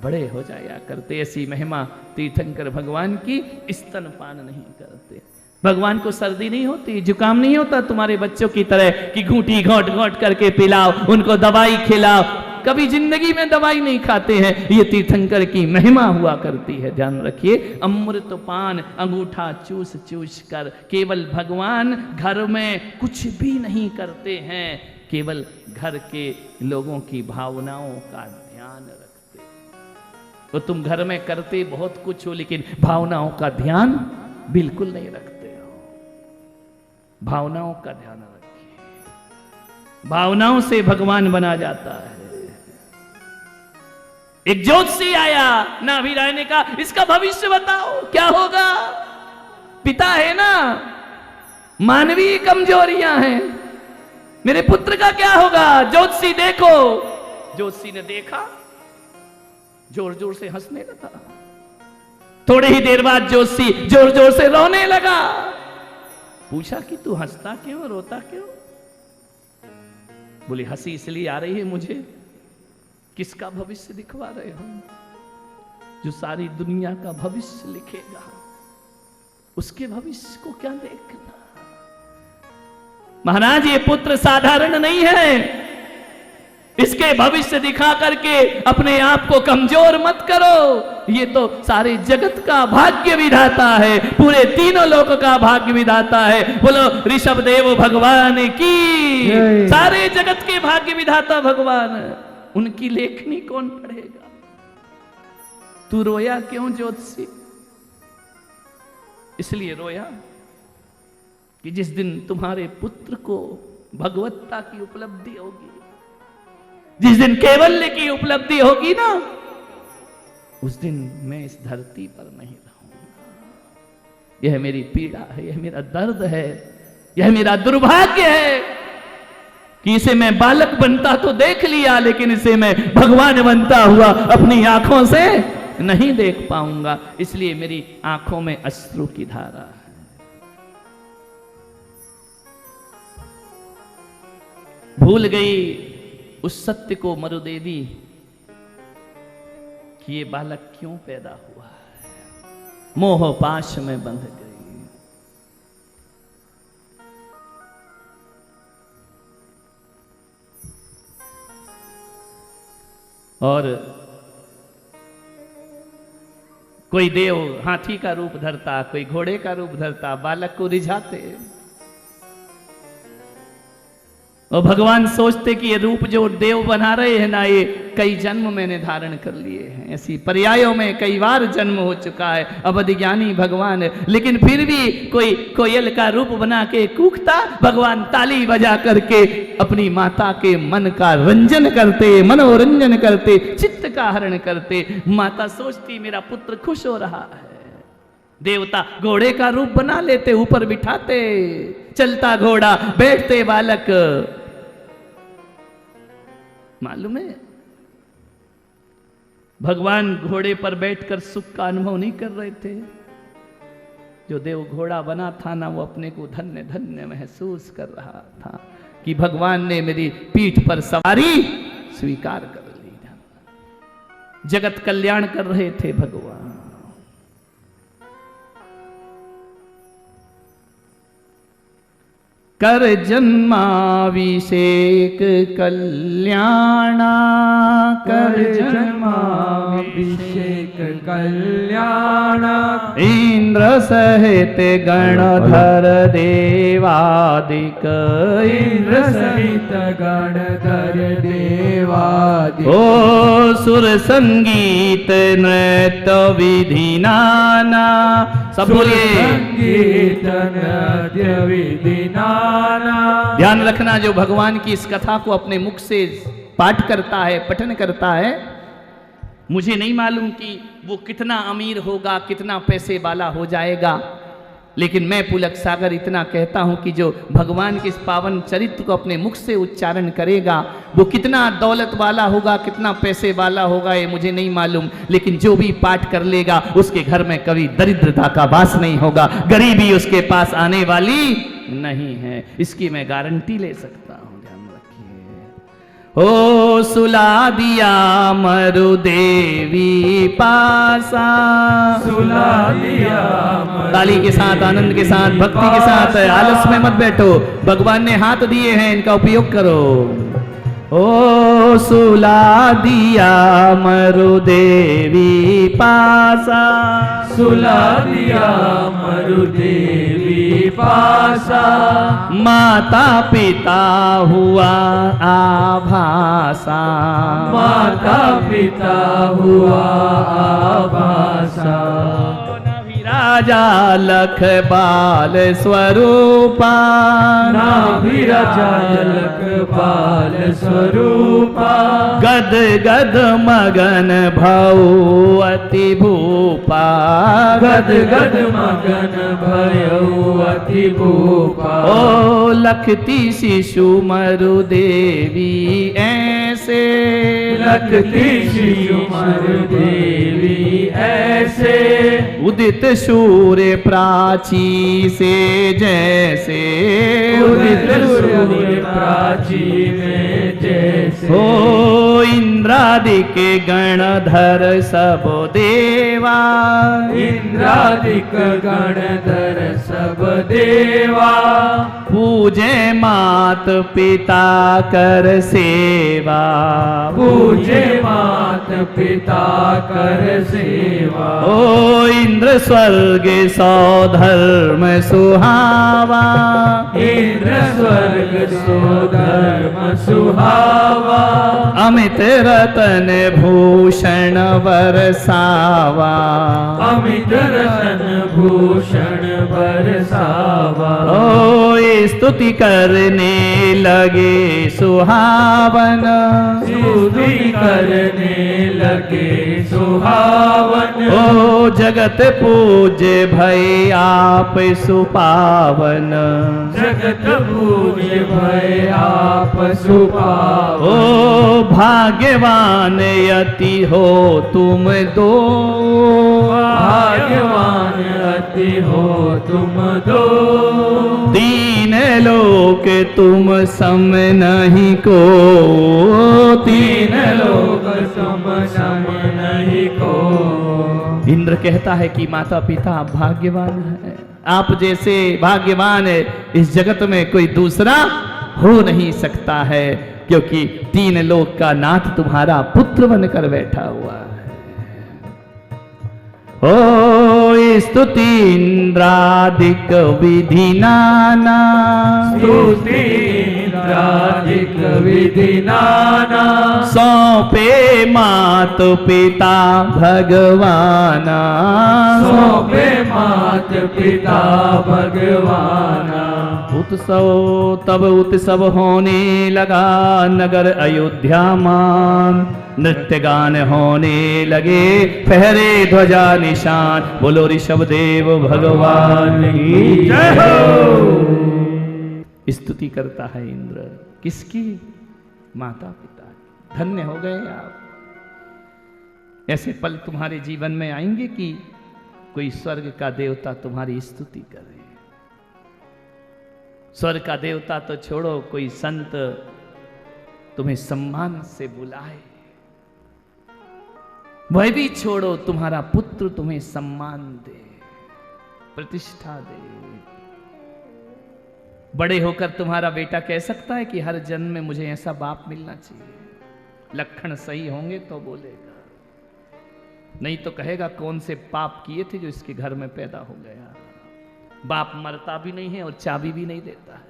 बड़े हो जाया करते। ऐसी महिमा तीर्थंकर भगवान की, स्तनपान नहीं करते। भगवान को सर्दी नहीं होती, जुकाम नहीं होता तुम्हारे बच्चों की तरह कि घूंटी घोट घोट करके पिलाओ, उनको दवाई खिलाओ। कभी जिंदगी में दवाई नहीं खाते हैं। ये तीर्थंकर की महिमा हुआ करती है। ध्यान रखिए, अमृतपान, अंगूठा चूस चूस कर। केवल भगवान घर में कुछ भी नहीं करते हैं, केवल घर के लोगों की भावनाओं का ध्यान रखते। तो तुम घर में करते बहुत कुछ हो, लेकिन भावनाओं का ध्यान बिल्कुल नहीं रखते हो। भावनाओं का ध्यान रखिए, भावनाओं से भगवान बना जाता है। एक ज्योतिषी आया, नाभि राय ने कहा इसका भविष्य बताओ क्या होगा। पिता है ना, मानवीय कमजोरियां हैं, मेरे पुत्र का क्या होगा। ज्योतिषी देखो। ज्योतिषी ने देखा, जोर जोर से हंसने लगा। थोड़े ही देर बाद ज्योतिषी जोर जोर से रोने लगा। पूछा कि तू हंसता क्यों, रोता क्यों? बोले हंसी इसलिए आ रही है मुझे, किसका भविष्य दिखवा रहे हो? जो सारी दुनिया का भविष्य लिखेगा, उसके भविष्य को क्या देखना। महाराज ये पुत्र साधारण नहीं है, इसके भविष्य दिखा करके अपने आप को कमजोर मत करो। ये तो सारे जगत का भाग्य विधाता है, पूरे तीनों लोक का भाग्य विधाता है। बोलो ऋषभदेव भगवान की। सारे जगत के भाग्य विधाता भगवान, उनकी लेखनी कौन पढ़ेगा। तू रोया क्यों ज्योतिषी? इसलिए रोया कि जिस दिन तुम्हारे पुत्र को भगवत्ता की उपलब्धि होगी, जिस दिन कैवल्य की उपलब्धि होगी ना, उस दिन मैं इस धरती पर नहीं रहूंगा। यह मेरी पीड़ा है, यह मेरा दर्द है, यह मेरा दुर्भाग्य है कि इसे मैं बालक बनता तो देख लिया, लेकिन इसे मैं भगवान बनता हुआ अपनी आंखों से नहीं देख पाऊंगा, इसलिए मेरी आंखों में अश्रु की धारा है। भूल गई उस सत्य को मरुदेवी कि ये बालक क्यों पैदा हुआ है, मोह पाश में बंध गई। और कोई देव हाथी का रूप धरता, कोई घोड़े का रूप धरता, बालक को रिझाते। और भगवान सोचते कि ये रूप जो देव बना रहे हैं ना, ये कई जन्म मैंने धारण कर लिए हैं, ऐसी पर्यायों में कई बार जन्म हो चुका है, अवधि ज्ञानी भगवान है। लेकिन फिर भी कोई कोयल का रूप बना के कूकता, भगवान ताली बजा करके अपनी माता के मन का रंजन करते, मनोरंजन करते, चित्त का हरण करते। माता सोचती मेरा पुत्र खुश हो रहा है। देवता घोड़े का रूप बना लेते, ऊपर बिठाते, चलता घोड़ा, बैठते बालक। मालूम है भगवान घोड़े पर बैठकर सुख का अनुभव नहीं कर रहे थे। जो देव घोड़ा बना था ना, वो अपने को धन्य धन्य महसूस कर रहा था कि भगवान ने मेरी पीठ पर सवारी स्वीकार कर ली। जगत कल्याण कर रहे थे भगवान। कर जन्माभिषेक कल्याणा, कर जन्माभिषेक कल्याणा, इंद्र सहित गणधर देवादिक, इंद्र सहित गणधर देवादिक, ओ सुर संगीत नृत्य विधि नाना। सब बोलिए संगीत नृत्य विधि नाना। ध्यान रखना, जो भगवान की इस कथा को अपने मुख से पाठ करता है, पठन करता है, मुझे नहीं मालूम कि वो कितना अमीर होगा, कितना पैसे वाला हो जाएगा, लेकिन मैं पुलक सागर इतना कहता हूं कि जो भगवान के इस पावन चरित्र को अपने मुख से उच्चारण करेगा, वो कितना दौलत वाला होगा, कितना पैसे वाला होगा, ये मुझे नहीं मालूम, लेकिन जो भी पाठ कर लेगा उसके घर में कभी दरिद्रता का वास नहीं होगा, गरीबी उसके पास आने वाली नहीं है, इसकी मैं गारंटी ले सकता हूं। ध्यान रखिए। ओ सुला दिया मरुदेवी पासा, सुला दिया ताली के साथ, आनंद के साथ, भक्ति के साथ, आलस में मत बैठो। भगवान ने हाथ दिए हैं, इनका उपयोग करो। ओ सुला दिया मरुदेवी पासा, सुला दिया मरुदेवी पासा, माता पिता हुआ आभासा, माता पिता हुआ आभासा, राजा लख बाल स्वरूपा, नाभिराजा लख बाल स्वरूपा, गद गद मगन भऊ अति भूपा, गद गद मगन भयऊ अति भूपा। ओ लखती शिशु मरुदेवी ऐसे, लखती शिशु मरुदेवी ऐसे, उदित सूर्य प्राची से जैसे, उदित सूर्य प्राची में जैसे, हो इंद्रादिक गणधर सब देवा, इंद्रादिक गणधर सब देवा, पूजे मात पिता कर सेवा, पूजे मात पिता कर सेवा। ओ इंद्र स्वर्ग सौ धर्म सुहावा, इंद्र स्वर्ग सो धर्म सुहावा, अमित रतन भूषण बरसावा, अमित रतन भूषण बरसावा। ओ स्तुति करने लगे सुहावन, स्तुति करने लगे सुहावन। ओ जगत पूज्य भय आप सुपावन, जगत पूज्य भय आप सुपावन। ओ भाग्यवान यति हो तुम दो, भाग्यवान अति हो तुम दो। तीन लोक तुम सम नहीं को, तीन लोक तुम सम नहीं को। इंद्र कहता है कि माता पिता आप भाग्यवान है, आप जैसे भाग्यवान है इस जगत में कोई दूसरा हो नहीं सकता है, क्योंकि तीन लोक का नाथ तुम्हारा पुत्र बनकर बैठा हुआ है। ओ स्तुति इंद्रादिक विधि नाना, स्तुति इंद्रादिक विधि नाना। सौंपे मात पिता भगवाना, सौंपे मात पिता भगवाना। उत्सव तब उत्सव होने लगा नगर अयोध्या मान, नृत्य गान होने लगे फहरे ध्वजा निशान। बोलो ऋषभ देव भगवान की जय हो। स्तुति करता है इंद्र, किसकी? माता पिता। धन्य हो गए आप। ऐसे पल तुम्हारे जीवन में आएंगे कि कोई स्वर्ग का देवता तुम्हारी स्तुति करे। स्वर्ग का देवता तो छोड़ो, कोई संत तुम्हें सम्मान से बुलाए, वह भी छोड़ो, तुम्हारा पुत्र तुम्हें सम्मान दे, प्रतिष्ठा दे। बड़े होकर तुम्हारा बेटा कह सकता है कि हर जन्म में मुझे ऐसा बाप मिलना चाहिए। लक्षण सही होंगे तो बोलेगा, नहीं तो कहेगा कौन से पाप किए थे जो इसके घर में पैदा हो गया। बाप मरता भी नहीं है और चाबी भी नहीं देता है,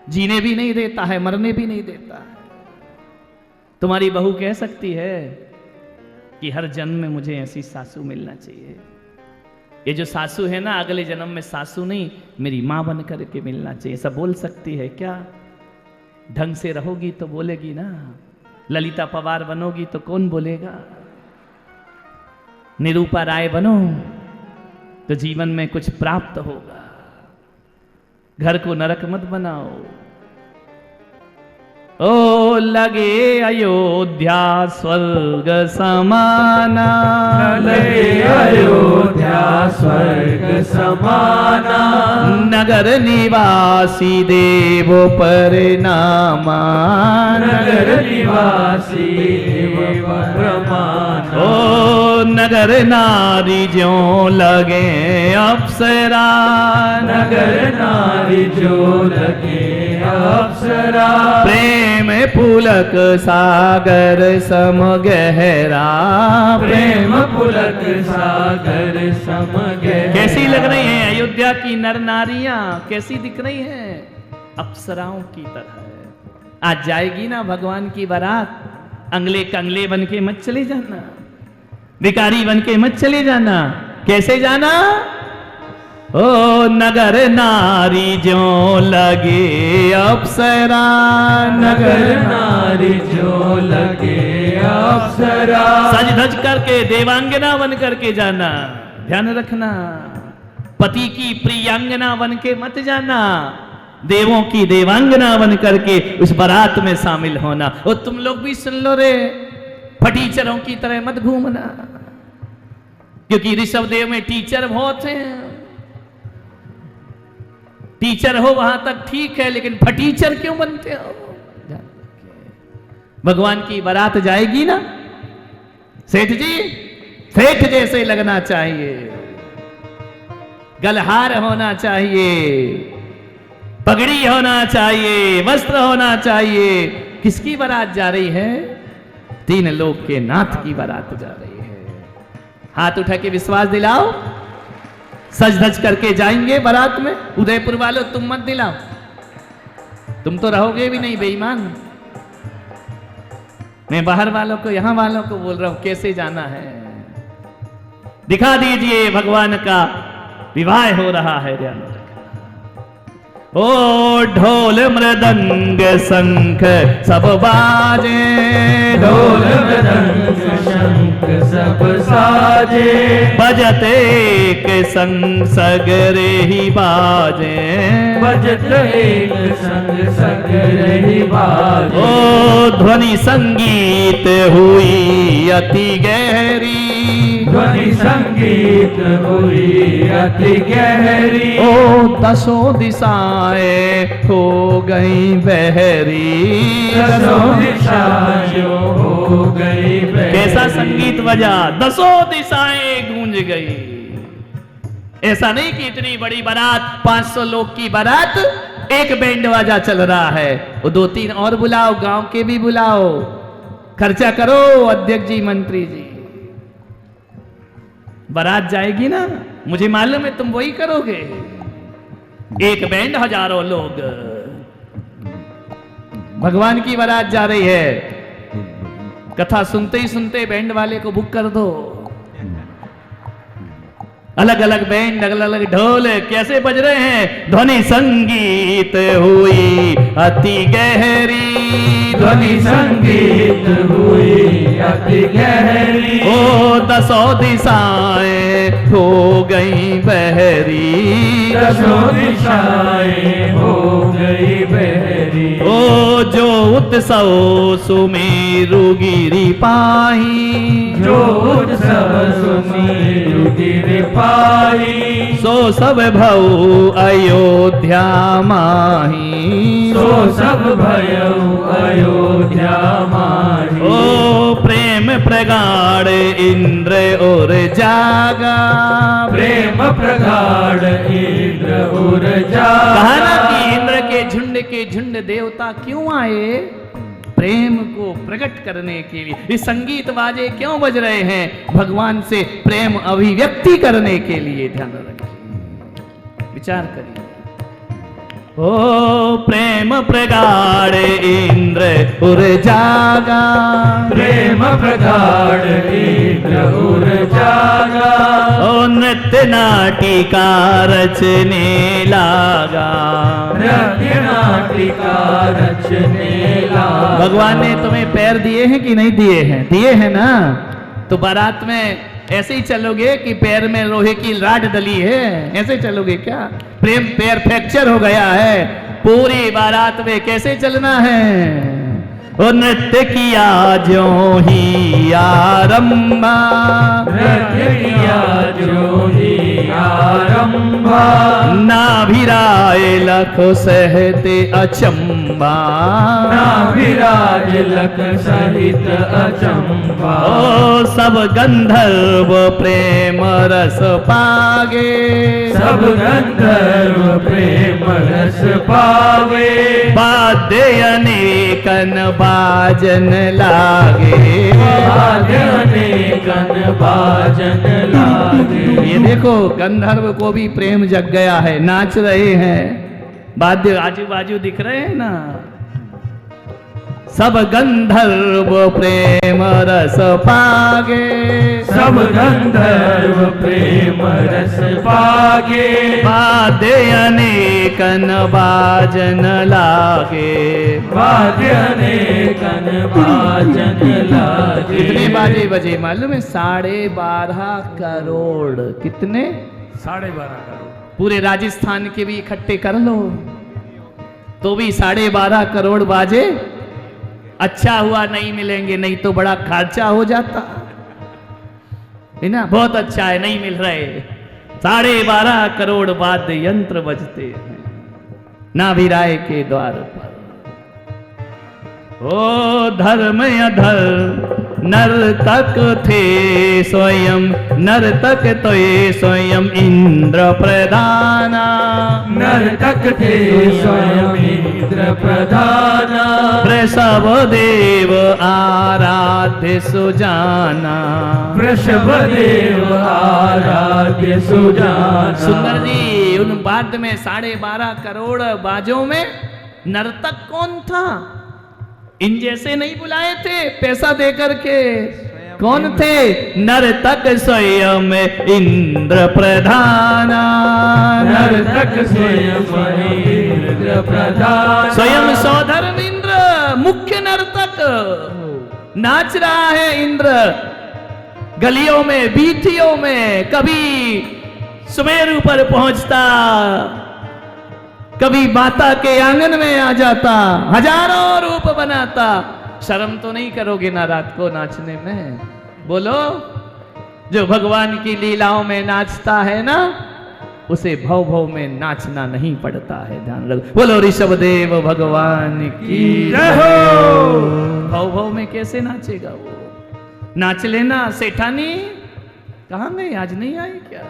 जीने भी नहीं देता है, मरने भी नहीं देता है। तुम्हारी बहू कह सकती है कि हर जन्म में मुझे ऐसी सासू मिलना चाहिए। ये जो सासू है ना, अगले जन्म में सासू नहीं मेरी मां बन करके मिलना चाहिए, ऐसा बोल सकती है क्या? ढंग से रहोगी तो बोलेगी ना। ललिता पवार बनोगी तो कौन बोलेगा? निरूपा राय बनो तो जीवन में कुछ प्राप्त होगा। घर को नरक मत बनाओ। ओ लगे अयोध्या स्वर्ग समाना, लगे अयोध्या स्वर्ग समाना। नगर निवासी देव परिणामा, नगर निवासी देव प्रमाण। ओ नगर नारी ज्यों लगे अप्सरा, नगर नारी जो लगे अप्सरा। प्रेम पुलक सागर सम गहरा, प्रेम पुलक सागर सम गहरा। कैसी लग रही हैं अयोध्या की नर नारियां? कैसी दिख रही हैं? अप्सराओं की तरह। आज जाएगी ना भगवान की बारात, अंगले कंगले बन के मत चले जाना, भिखारी बन के मत चले जाना। कैसे जाना? ओ नगर नारी जो लगे अप्सरा, नगर नारी जो लगे अप्सरा। सज धज करके देवांगना बन करके जाना। ध्यान रखना, पति की प्रियांगना बन के मत जाना, देवों की देवांगना बन करके उस बारात में शामिल होना। और तुम लोग भी सुन लो रे, फटीचरों की तरह मत घूमना, क्योंकि ऋषभ देव में टीचर बहुत हैं। टीचर हो वहां तक ठीक है, लेकिन फटीचर क्यों बनते हो? भगवान की बारात जाएगी ना, सेठ जी सेठ जैसे लगना चाहिए, गलहार होना चाहिए, पगड़ी होना चाहिए, वस्त्र होना चाहिए। किसकी बारात जा रही है? तीन लोक के नाथ की बारात जा रही है। हाथ उठा के विश्वास दिलाओ, सज धज करके जाएंगे बारात में। उदयपुर वालों तुम मत दिलाओ, तुम तो रहोगे भी नहीं बेईमान। मैं बाहर वालों को, यहां वालों को बोल रहा हूं कैसे जाना है। दिखा दीजिए भगवान का विवाह हो रहा है। ध्यान रखना, ओ ढोल मृदंग शंख सब बाजे, ढोल मृदंग शंख सब साजे, बजते एक संग सगरे ही बाजे, बजत एक संग सगरे ही बाजे। ओ ध्वनि संगीत हुई अति गहरी, ध्वनि संगीत हुई अति गहरी, ओ दसों दिशाएं हो गई बहरी, दसों दिशाएं हो गई बहरी। कैसा संगीत बजा, दसों दिशाएं गूंज गई। ऐसा नहीं कि इतनी बड़ी बारात 500 लोग की बारात, एक बैंड बाजा चल रहा है, वो 2-3 और बुलाओ, गांव के भी बुलाओ, खर्चा करो अध्यक्ष जी मंत्री जी। बारात जाएगी ना, मुझे मालूम है तुम वही करोगे। एक बैंड हजारों लोग, भगवान की बारात जा रही है, कथा सुनते ही सुनते बैंड वाले को बुक कर दो। अलग अलग बैंड, अलग अलग ढोल कैसे बज रहे हैं, ध्वनि संगीत हुई अति गहरी, ध्वनि संगीत हुई अति गहरी, ओ दसों दिशाएं हो गई बहरी, दसों दिशाएं हो गई बहरी। ओ जो उत्सव सुमेरु गिरी पाई, जो उत्सव सुमेरु गिरी पाई, सो सब भऊ अयोध्या माही, सो सब भयउ अयोध्या माही। ओ प्रेम प्रगाढ़ इंद्र और जागा, प्रेम प्रगाढ़ इंद्र और कहा ना जागा। कि इंद्र के झुंड देवता क्यों आए, प्रेम को प्रकट करने के लिए। ये संगीत बाजे क्यों बज रहे हैं, भगवान से प्रेम अभिव्यक्ति करने के लिए। ध्यान रखिए, विचार करिए। ओ प्रेम प्रगाढ़ इंद्र उर जागा, प्रेम प्रगाढ़ इंद्र और जागा। ओ नृत्य नाटिका रचने लागा, नृत्य नाटिका रचने लागा। भगवान ने तुम्हें पैर दिए हैं कि नहीं दिए हैं, दिए हैं ना। तो बारात में ऐसे ही चलोगे कि पैर में लोहे की राड डली है, ऐसे चलोगे क्या? प्रेम पैर फ्रैक्चर हो गया है, पूरी बारात में कैसे चलना है? और नृत्य किया जो ही आरंभा, नृत्य किया जो ही आरंभा। नाभिराय लख सहते अचंबा, नाभिराज लख सहित अचंबा। ओ सब गंधर्व प्रेम रस पागे, सब गंधर्व प्रेम रस पावे। वाद्य अनेकन बाजन लागे, वाद्य अनेकन बाजन लागे। ये देखो गंधर्व को भी प्रेम जग गया है, नाच रहे हैं, वाद्य आजू बाजू दिख रहे हैं ना। सब गंधर्व प्रेम रस पागे, सब गंधर्व प्रेम रस पागे। वाद्य अनेकन बाजन लागे, वाद्य अनेकन बाजन लागे। कितने बाजे बजे मालूम है? 12.5 करोड़। कितने? 12.5 करोड़। पूरे राजस्थान के भी इकट्ठे कर लो तो भी 12.5 करोड़ बाजे। अच्छा हुआ नहीं मिलेंगे, नहीं तो बड़ा खर्चा हो जाता है ना। बहुत अच्छा है नहीं मिल रहे। 12.5 करोड़ वाद्य यंत्र बजते हैं नाभिराय के द्वार पर। ओ धर्म अधर्म नर्तक थे स्वयं, नर्तक तो स्वयं इंद्र प्रधाना। नर्तक थे स्वयं इंद्र प्रधाना। वृषभ देव आराध्य सुजाना, वृषभ देव आराध्य सुजाना। सुंदर जी, उन वाद्य में 12.5 करोड़ बाजों में नर्तक कौन था? इन जैसे नहीं बुलाए थे पैसा दे करके, कौन थे? नर्तक स्वयं इंद्र प्रधाना, नर्तक स्वयं इंद्र प्रधान, स्वयं सौधर्म इंद्र, मुख्य नर्तक नाच रहा है इंद्र। गलियों में, बीथियों में, कभी सुमेरु पर पहुंचता, कभी माता के आंगन में आ जाता, हजारों रूप बनाता। शर्म तो नहीं करोगे ना रात को नाचने में? बोलो, जो भगवान की लीलाओं में नाचता है ना, उसे भव भव में नाचना नहीं पड़ता है। ध्यान रखो। बोलो ऋषभदेव भगवान की जय हो। भव भव में कैसे नाचेगा वो? नाच लेना। सेठानी कहाँ गई? आज नहीं आई क्या?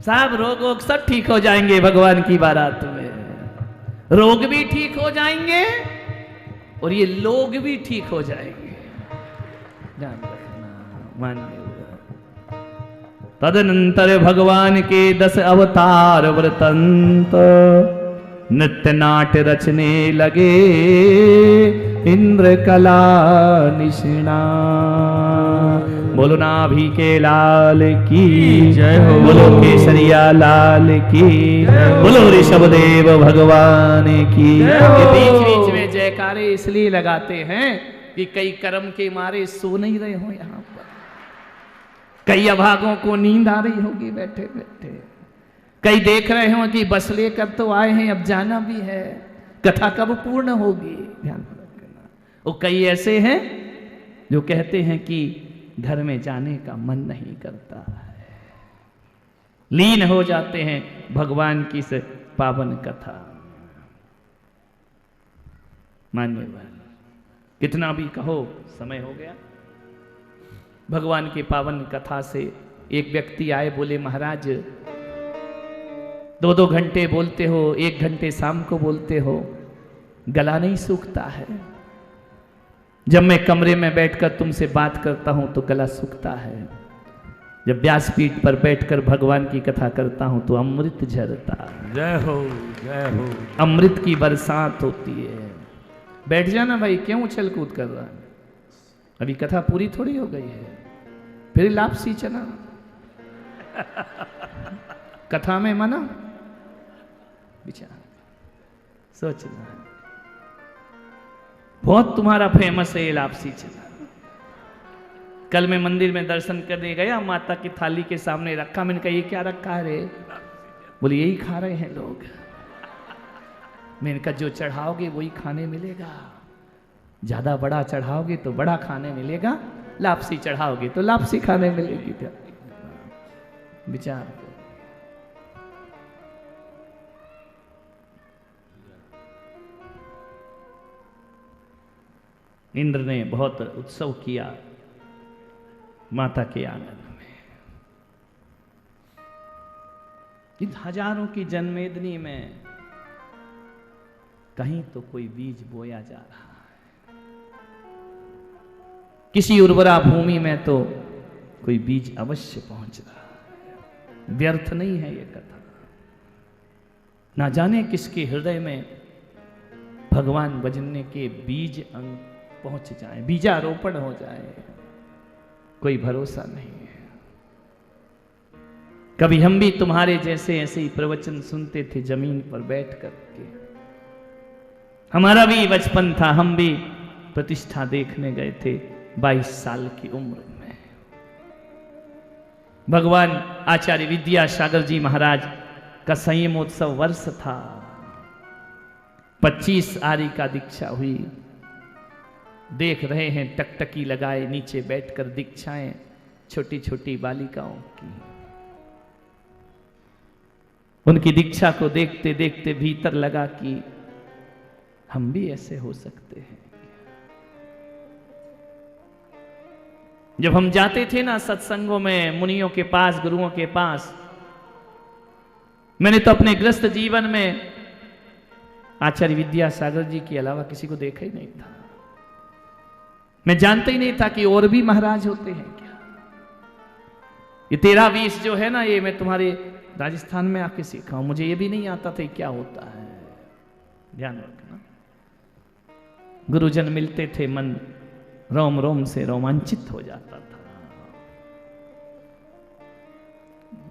साहब रोग वोग सब ठीक हो जाएंगे भगवान की बारात में। रोग भी ठीक हो जाएंगे और ये लोग भी ठीक हो जाएंगे। ध्यान रखना, मानिए। तदनंतर भगवान के 10 अवतार वृतंत नृत्य नाट्य रचने लगे इंद्र कला निष्णा। बोलो नाभि के लाल की जय हो। बोलो केसरिया लाल की, बोलो ऋषभदेव भगवान की। जय हो। ये बीच बीच में जयकारे इसलिए लगाते हैं कि कई कर्म के मारे सो नहीं रहे हो यहाँ पर। कई अभागों को नींद आ रही होगी बैठे बैठे। कई देख रहे हो कि बस लेकर तो आए हैं, अब जाना भी है, कथा कब पूर्ण होगी। ध्यान रखना। और कई ऐसे हैं जो कहते हैं कि घर में जाने का मन नहीं करता है, लीन हो जाते हैं भगवान की इस पावन कथा। मान्यवर, कितना भी कहो समय हो गया। भगवान की पावन कथा से एक व्यक्ति आए, बोले महाराज 2-2 घंटे बोलते हो, 1 घंटे शाम को बोलते हो, गला नहीं सूखता है। जब मैं कमरे में बैठकर तुमसे बात करता हूं तो गला सूखता है, जब व्यासपीठ पर बैठकर भगवान की कथा करता हूं तो अमृत झरता है। जय हो, जय हो। अमृत की बरसात होती है। बैठ जाना भाई, क्यों उछल कूद कर रहा है? अभी कथा पूरी थोड़ी हो गई है, फिर लापसी चला। कथा में मना विचार सोचना। बहुत तुम्हारा फेमस है ये लापसी चला। कल मैं मंदिर में दर्शन करने गया, माता की थाली के सामने रखा। मैंने कहा ये क्या रखा है रे? बोले यही खा रहे हैं लोग। मैंने कहा जो चढ़ाओगे वही खाने मिलेगा, ज्यादा बड़ा चढ़ाओगे तो बड़ा खाने मिलेगा, लापसी चढ़ाओगे तो लापसी खाने मिलेगी। क्या विचार करो। इंद्र ने बहुत उत्सव किया माता के आंगन में। इन हजारों की जन्मेदनी में कहीं तो कोई बीज बोया जा रहा है, किसी उर्वरा भूमि में तो कोई बीज अवश्य पहुंच रहा है। व्यर्थ नहीं है ये कथा। ना जाने किसके हृदय में भगवान बजने के बीज पहुंच जाए, बीजारोपण हो जाए, कोई भरोसा नहीं है। कभी हम भी तुम्हारे जैसे ऐसे ही प्रवचन सुनते थे जमीन पर बैठ करके। हमारा भी बचपन था, हम भी प्रतिष्ठा देखने गए थे 22 साल की उम्र में। भगवान आचार्य विद्यासागर जी महाराज का संयमोत्सव वर्ष था। 25 आरी का दीक्षा हुई। देख रहे हैं टकटकी लगाए नीचे बैठकर दीक्षाएं छोटी छोटी बालिकाओं की। उनकी दीक्षा को देखते देखते भीतर लगा कि हम भी ऐसे हो सकते हैं। जब हम जाते थे ना सत्संगों में, मुनियों के पास, गुरुओं के पास, मैंने तो अपने गृहस्थ जीवन में आचार्य विद्यासागर जी के अलावा किसी को देखा ही नहीं था। मैं जानता ही नहीं था कि और भी महाराज होते हैं क्या। ये 13-20 जो है ना, ये मैं तुम्हारे राजस्थान में आके सीखा हूं। मुझे ये भी नहीं आता था क्या होता है। ध्यान रखना। गुरुजन मिलते थे, मन रोम रोम से रोमांचित हो जाता था।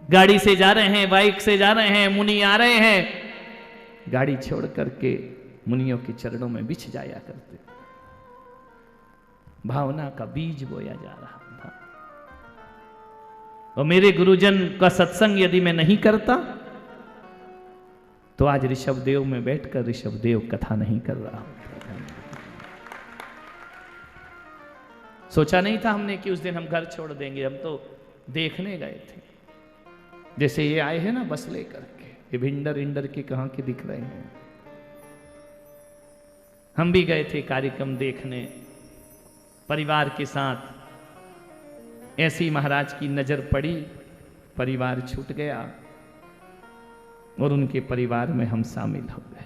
गाड़ी से जा रहे हैं, बाइक से जा रहे हैं, मुनि आ रहे हैं, गाड़ी छोड़ करके मुनियों के चरणों में बिछ जाया करते। भावना का बीज बोया जा रहा था। और मेरे गुरुजन का सत्संग यदि मैं नहीं करता तो आज ऋषभदेव में बैठकर ऋषभदेव कथा नहीं कर रहा हूं। सोचा नहीं था हमने कि उस दिन हम घर छोड़ देंगे, हम तो देखने गए थे। जैसे ये आए हैं ना बस लेकर के, ये भिंडर इंडर के कहां के दिख रहे हैं। हम भी गए थे कार्यक्रम देखने परिवार के साथ। ऐसे ही महाराज की नजर पड़ी, परिवार छूट गया और उनके परिवार में हम शामिल हो गए।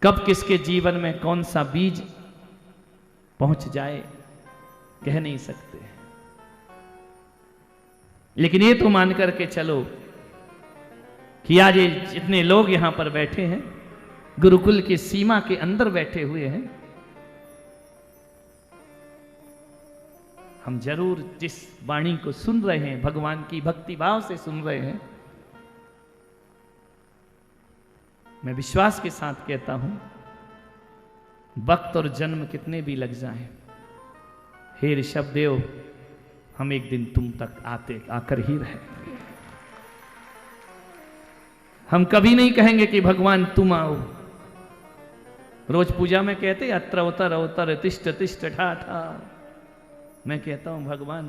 कब किसके जीवन में कौन सा बीज पहुंच जाए कह नहीं सकते, लेकिन ये तो मान करके चलो कि आज ये जितने लोग यहां पर बैठे हैं गुरुकुल की सीमा के अंदर बैठे हुए हैं, हम जरूर जिस वाणी को सुन रहे हैं भगवान की भक्ति भाव से सुन रहे हैं। मैं विश्वास के साथ कहता हूं वक्त और जन्म कितने भी लग जाएं, हे ऋषभदेव हम एक दिन तुम तक आकर ही रहेंगे। हम कभी नहीं कहेंगे कि भगवान तुम आओ। रोज पूजा में कहते अत्र अवतर अवतर तिष्ठ तिष्ठ ठा ठा। मैं कहता हूं भगवान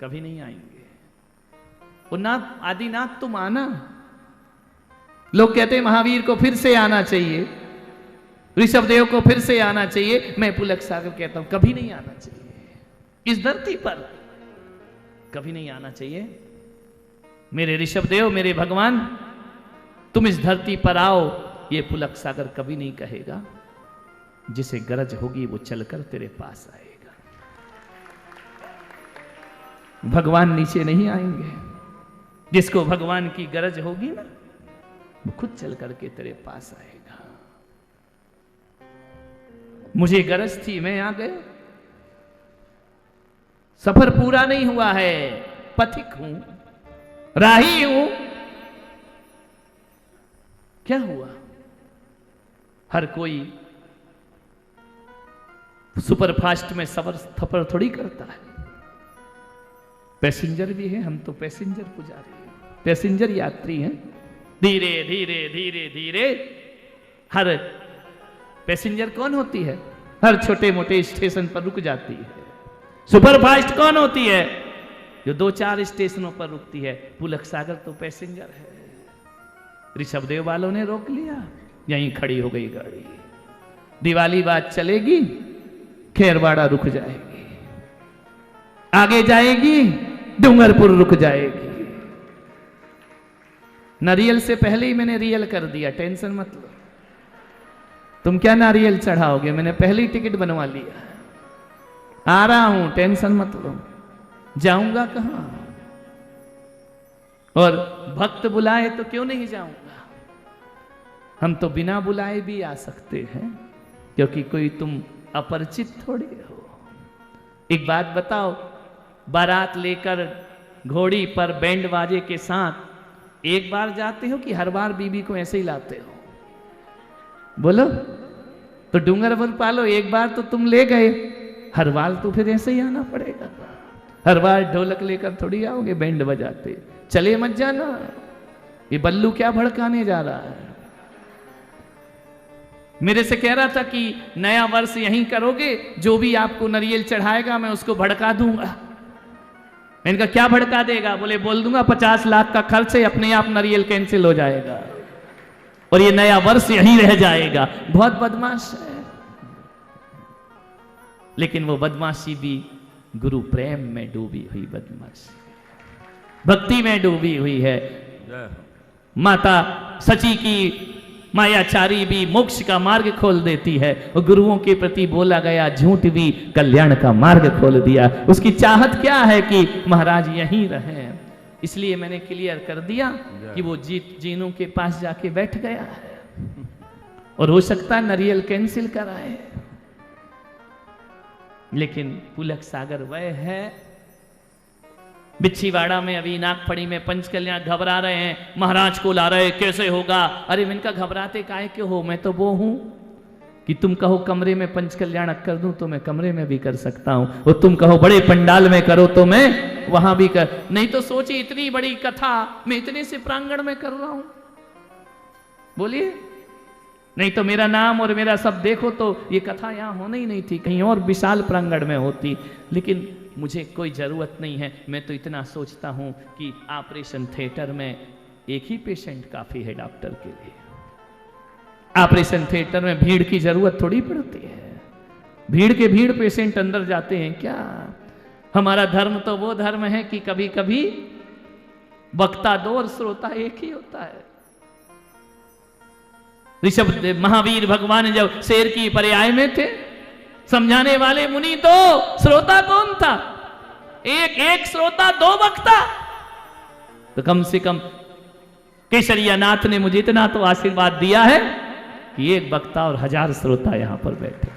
कभी नहीं आएंगे। और नाथ आदिनाथ तुम आना। लोग कहते हैं महावीर को फिर से आना चाहिए, ऋषभदेव को फिर से आना चाहिए। मैं पुलक सागर कहता हूं कभी नहीं आना चाहिए, इस धरती पर कभी नहीं आना चाहिए। मेरे ऋषभदेव मेरे भगवान तुम इस धरती पर आओ, ये पुलक सागर कभी नहीं कहेगा। जिसे गरज होगी वो चलकर तेरे पास आएगा। भगवान नीचे नहीं आएंगे। जिसको भगवान की गरज होगी ना वो खुद चल करके तेरे पास आएगा। मुझे गरज थी, मैं आ गया। सफर पूरा नहीं हुआ है, पथिक हूं, राही हूं। क्या हुआ? हर कोई सुपरफास्ट में सफर थोड़ी करता है। पैसेंजर भी है, हम तो पैसेंजर पुजारी हैं, पैसेंजर यात्री हैं। धीरे धीरे धीरे धीरे। हर पैसेंजर कौन होती है? हर छोटे मोटे स्टेशन पर रुक जाती है। सुपरफास्ट कौन होती है? जो 2-4 स्टेशनों पर रुकती है। पुलक सागर तो पैसेंजर है। ऋषभदेव वालों ने रोक लिया, यहीं खड़ी हो गई गाड़ी। दिवाली बाद चलेगी, खेरवाड़ा रुक जाएगी, आगे जाएगी डूंगरपुर रुक जाएगी। नारियल से पहले ही मैंने रियल कर दिया, टेंशन मत लो। तुम क्या नारियल चढ़ाओगे, मैंने पहले ही टिकट बनवा लिया। आ रहा हूं, टेंशन मत लो। जाऊंगा कहां? और भक्त बुलाए तो क्यों नहीं जाऊंगा? हम तो बिना बुलाए भी आ सकते हैं, क्योंकि कोई तुम अपरिचित थोड़ी हो। एक बात बताओ, बारात लेकर घोड़ी पर बैंड बाजे के साथ एक बार जाते हो कि हर बार बीबी को ऐसे ही लाते हो? बोलो तो डूंगरपुर पालो, एक बार तो तुम ले गए, हर बार तो फिर ऐसे ही आना पड़ेगा। हर बार ढोलक लेकर थोड़ी आओगे बैंड बजाते। चले मत जाना, ये बल्लू क्या भड़काने जा रहा है। मेरे से कह रहा था कि नया वर्ष यहीं करोगे, जो भी आपको नारियल चढ़ाएगा मैं उसको भड़का दूंगा। मैंने कहा क्या भड़का देगा? बोले बोल दूंगा 50 लाख का खर्च है, अपने आप नारियल कैंसिल हो जाएगा और ये नया वर्ष यहीं रह जाएगा। बहुत बदमाश है, लेकिन वो बदमाशी भी गुरु प्रेम में डूबी हुई बदमाशी, भक्ति में डूबी हुई है। माता सची की मायाचारी भी मोक्ष का मार्ग खोल देती है, और गुरुओं के प्रति बोला गया झूठ भी कल्याण का मार्ग खोल दिया। उसकी चाहत क्या है कि महाराज यहीं रहें, इसलिए मैंने क्लियर कर दिया कि वो जीनों के पास जाके बैठ गया है। और हो सकता है नारियल कैंसिल कराए, लेकिन पुलक सागर वह है। बिच्छीवाड़ा में अभी नागफड़ी में पंचकल्याण घबरा रहे हैं, महाराज को ला रहे, कैसे होगा? अरे इनका घबराते काहे क्यों हो? मैं तो वो हूं कि तुम कहो कमरे में पंचकल्याण कर दूं तो मैं कमरे में भी कर सकता हूं, और तुम कहो बड़े पंडाल में करो तो मैं वहां भी कर। नहीं तो सोचिए इतनी बड़ी कथा मैं इतने से प्रांगण में कर रहा हूं, बोलिए। नहीं तो मेरा नाम और मेरा सब देखो तो ये कथा यहां होना ही नहीं थी, कहीं और विशाल प्रांगण में होती। लेकिन मुझे कोई जरूरत नहीं है, मैं तो इतना सोचता हूं कि ऑपरेशन थिएटर में एक ही पेशेंट काफी है डॉक्टर के लिए। ऑपरेशन थिएटर में भीड़ की जरूरत थोड़ी पड़ती है, भीड़ पेशेंट अंदर जाते हैं क्या? हमारा धर्म तो वो धर्म है कि कभी कभी वक्ता दो और श्रोता एक ही होता है। ऋषभ महावीर भगवान जब शेर की पर्याय में थे, समझाने वाले मुनि दो, श्रोता कौन था? एक श्रोता दो वक्ता। तो कम से कम केसरिया नाथ ने मुझे इतना तो आशीर्वाद दिया है कि एक वक्ता और 1000 श्रोता यहां पर बैठे।